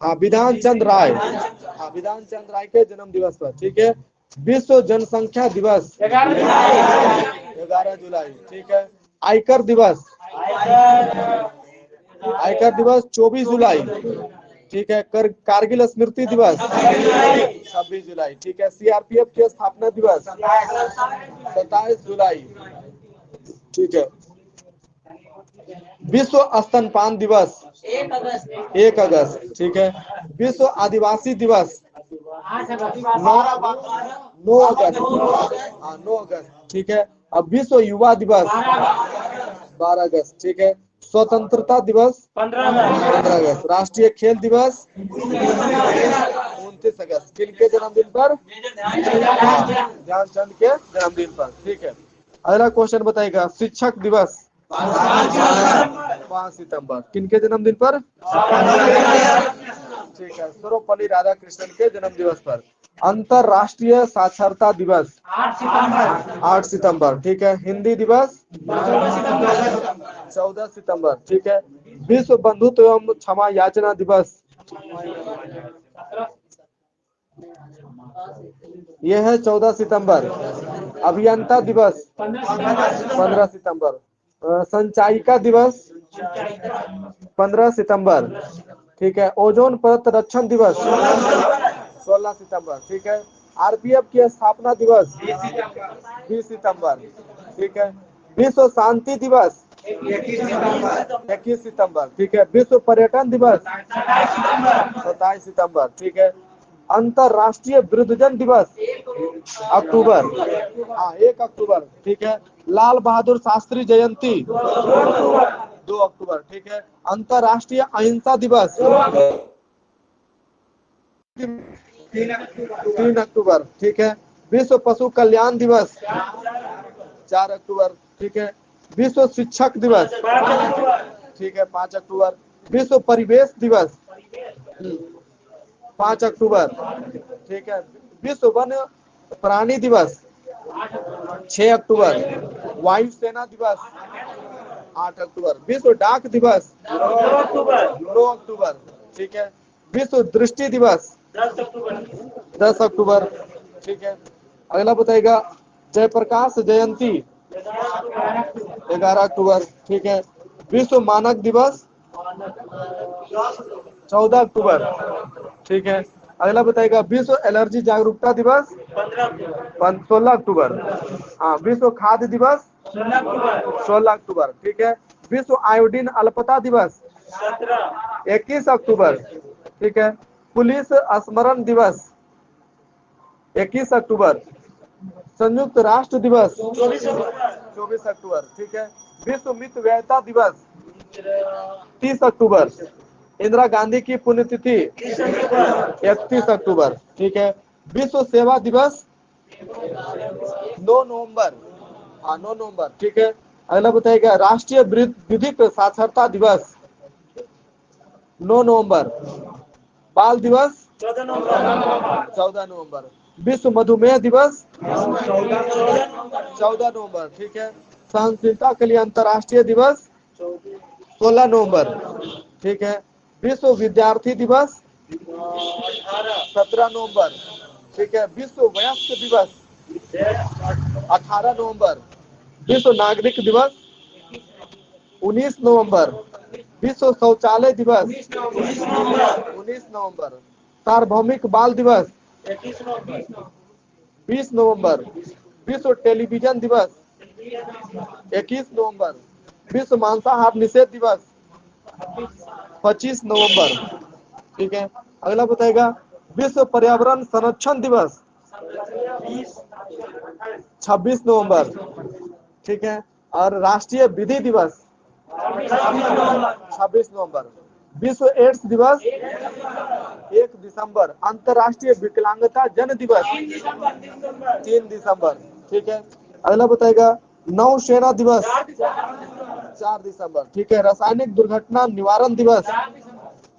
हाँ, विधान चंद्र राय। हाँ, विधान चंद्र राय के जन्म दिवस पर, ठीक है। विश्व जनसंख्या दिवस 11 जुलाई, ठीक है। आयकर दिवस 24 जुलाई, ठीक है। कारगिल स्मृति दिवस 26 जुलाई, ठीक है। सीआरपीएफ के स्थापना दिवस 27 जुलाई, ठीक है। विश्व स्तनपान दिवस 1 अगस्त, ठीक है। विश्व आदिवासी दिवस 9 अगस्त, हाँ, 9 अगस्त, ठीक है। अब विश्व युवा दिवस 12 अगस्त, ठीक है। स्वतंत्रता दिवस 15 अगस्त। राष्ट्रीय खेल दिवस 29 अगस्त, किनके जन्मदिन पर? ध्यानचंद के जन्मदिन पर, ठीक है। अगला क्वेश्चन बताएगा, शिक्षक दिवस 5 सितंबर, किनके जन्मदिन पर? ठीक है, सर्वपल्ली राधाकृष्णन के जन्म दिवस पर। अंतरराष्ट्रीय साक्षरता दिवस 8 सितंबर, ठीक है। हिंदी दिवस 14 सितंबर, ठीक है। विश्व बंधुत्व एवं क्षमा याचना दिवस यह है 14 सितंबर। अभियंता दिवस 15 सितंबर। संचायिका दिवस 15 सितंबर, ठीक है। ओजोन परत रक्षण दिवस 16 सितंबर, ठीक है। आरपीएफ की स्थापना दिवस 20 सितंबर, ठीक है। विश्व शांति दिवस 21 सितंबर, ठीक है। विश्व पर्यटन दिवस 27 सितंबर, ठीक है। अंतरराष्ट्रीय वृद्धजन दिवस अक्टूबर, हाँ, 1 अक्टूबर, ठीक है। लाल बहादुर शास्त्री जयंती 2 अक्टूबर, ठीक है। अंतर्राष्ट्रीय अहिंसा दिवस 3 अक्टूबर, ठीक है। विश्व पशु कल्याण दिवस 4 अक्टूबर, ठीक है। विश्व शिक्षक दिवस, ठीक है, 5 अक्टूबर। विश्व परिवेश दिवस 5 अक्टूबर, ठीक है। विश्व वन्य प्राणी दिवस 6 अक्टूबर। वायुसेना दिवस 8 अक्टूबर। विश्व डाक दिवस 9 अक्टूबर, ठीक है। विश्व दृष्टि दिवस 10 अक्टूबर, ठीक है। अगला बताइएगा जयप्रकाश जयंती 11 अक्टूबर, ठीक है। विश्व मानक दिवस 14 अक्टूबर, ठीक है। अगला बताइएगा विश्व एलर्जी जागरूकता दिवस 16 अक्टूबर। हाँ, विश्व खाद्य दिवस 16 अक्टूबर, ठीक है। विश्व आयोडीन अल्पता दिवस 21 अक्टूबर, ठीक है। पुलिस स्मरण दिवस 21 अक्टूबर। संयुक्त राष्ट्र दिवस 24 अक्टूबर, ठीक है। विश्व मितव्ययिता दिवस 30 अक्टूबर। इंदिरा गांधी की पुण्यतिथि 31 अक्टूबर, ठीक है। विश्व सेवा दिवस 9 नवंबर, हाँ 9 नवंबर, ठीक है। अगला बताइएगा राष्ट्रीय विधिक साक्षरता दिवस 9 नवंबर। बाल दिवस 14 नवंबर। विश्व मधुमेह दिवस 14 नवंबर, ठीक है। सहनशीलता के लिए अंतर्राष्ट्रीय दिवस 16 नवंबर, ठीक है। विश्व विद्यार्थी दिवस 17 नवंबर, ठीक है। विश्व वयस्क दिवस 18 नवंबर। विश्व नागरिक दिवस 19 नवंबर। विश्व शौचालय दिवस 19 नवंबर। सार्वभौमिक बाल दिवस 20 नवंबर। विश्व टेलीविजन दिवस 21 नवंबर। विश्व मांसाहार निषेध दिवस 25 नवंबर, ठीक है। अगला बताएगा विश्व पर्यावरण संरक्षण दिवस 26 नवंबर, ठीक है। और राष्ट्रीय विधि दिवस 26 नवंबर। विश्व एड्स दिवस 1 दिसंबर। अंतर्राष्ट्रीय विकलांगता जन दिवस 3 दिसंबर, ठीक है। अगला बताएगा नौसेना दिवस 4 दिसंबर, ठीक है। रासायनिक दुर्घटना निवारण दिवस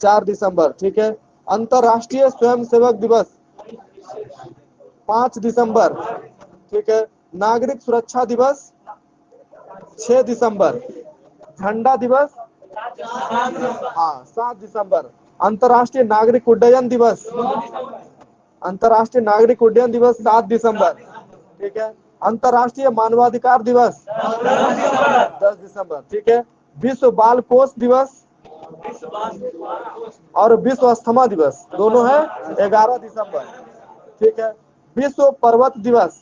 4 दिसंबर, ठीक है। अंतर्राष्ट्रीय स्वयंसेवक दिवस 5 दिसंबर, ठीक है। नागरिक सुरक्षा दिवस 6 दिसंबर। झंडा दिवस 7 दिसंबर। अंतर्राष्ट्रीय नागरिक उड्डयन दिवस 7 दिसंबर, ठीक है। अंतर्राष्ट्रीय मानवाधिकार दिवस 10 दिसंबर, ठीक है। विश्व बाल कोष दिवस और विश्व अस्थमा दिवस दोनों है 11 दिसंबर, ठीक है। विश्व पर्वत दिवस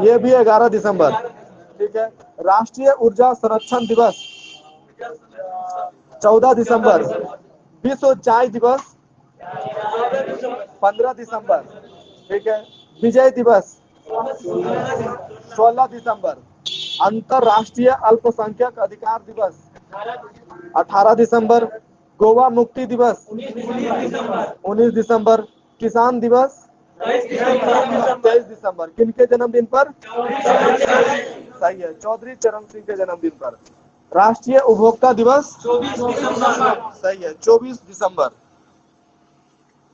ये भी 11 दिसंबर, ठीक है। राष्ट्रीय ऊर्जा संरक्षण दिवस 14 दिसंबर। विश्व चाय दिवस 15 दिसंबर, ठीक है। विजय दिवस 16 दिसंबर। अंतर्राष्ट्रीय अल्पसंख्यक अधिकार दिवस 18 दिसंबर। गोवा मुक्ति दिवस 19 दिसंबर। किसान दिवस 23 दिसंबर। किनके जन्मदिन पर? सही है, चौधरी चरण सिंह के जन्मदिन पर। राष्ट्रीय उपभोक्ता दिवस सही है 24 दिसंबर।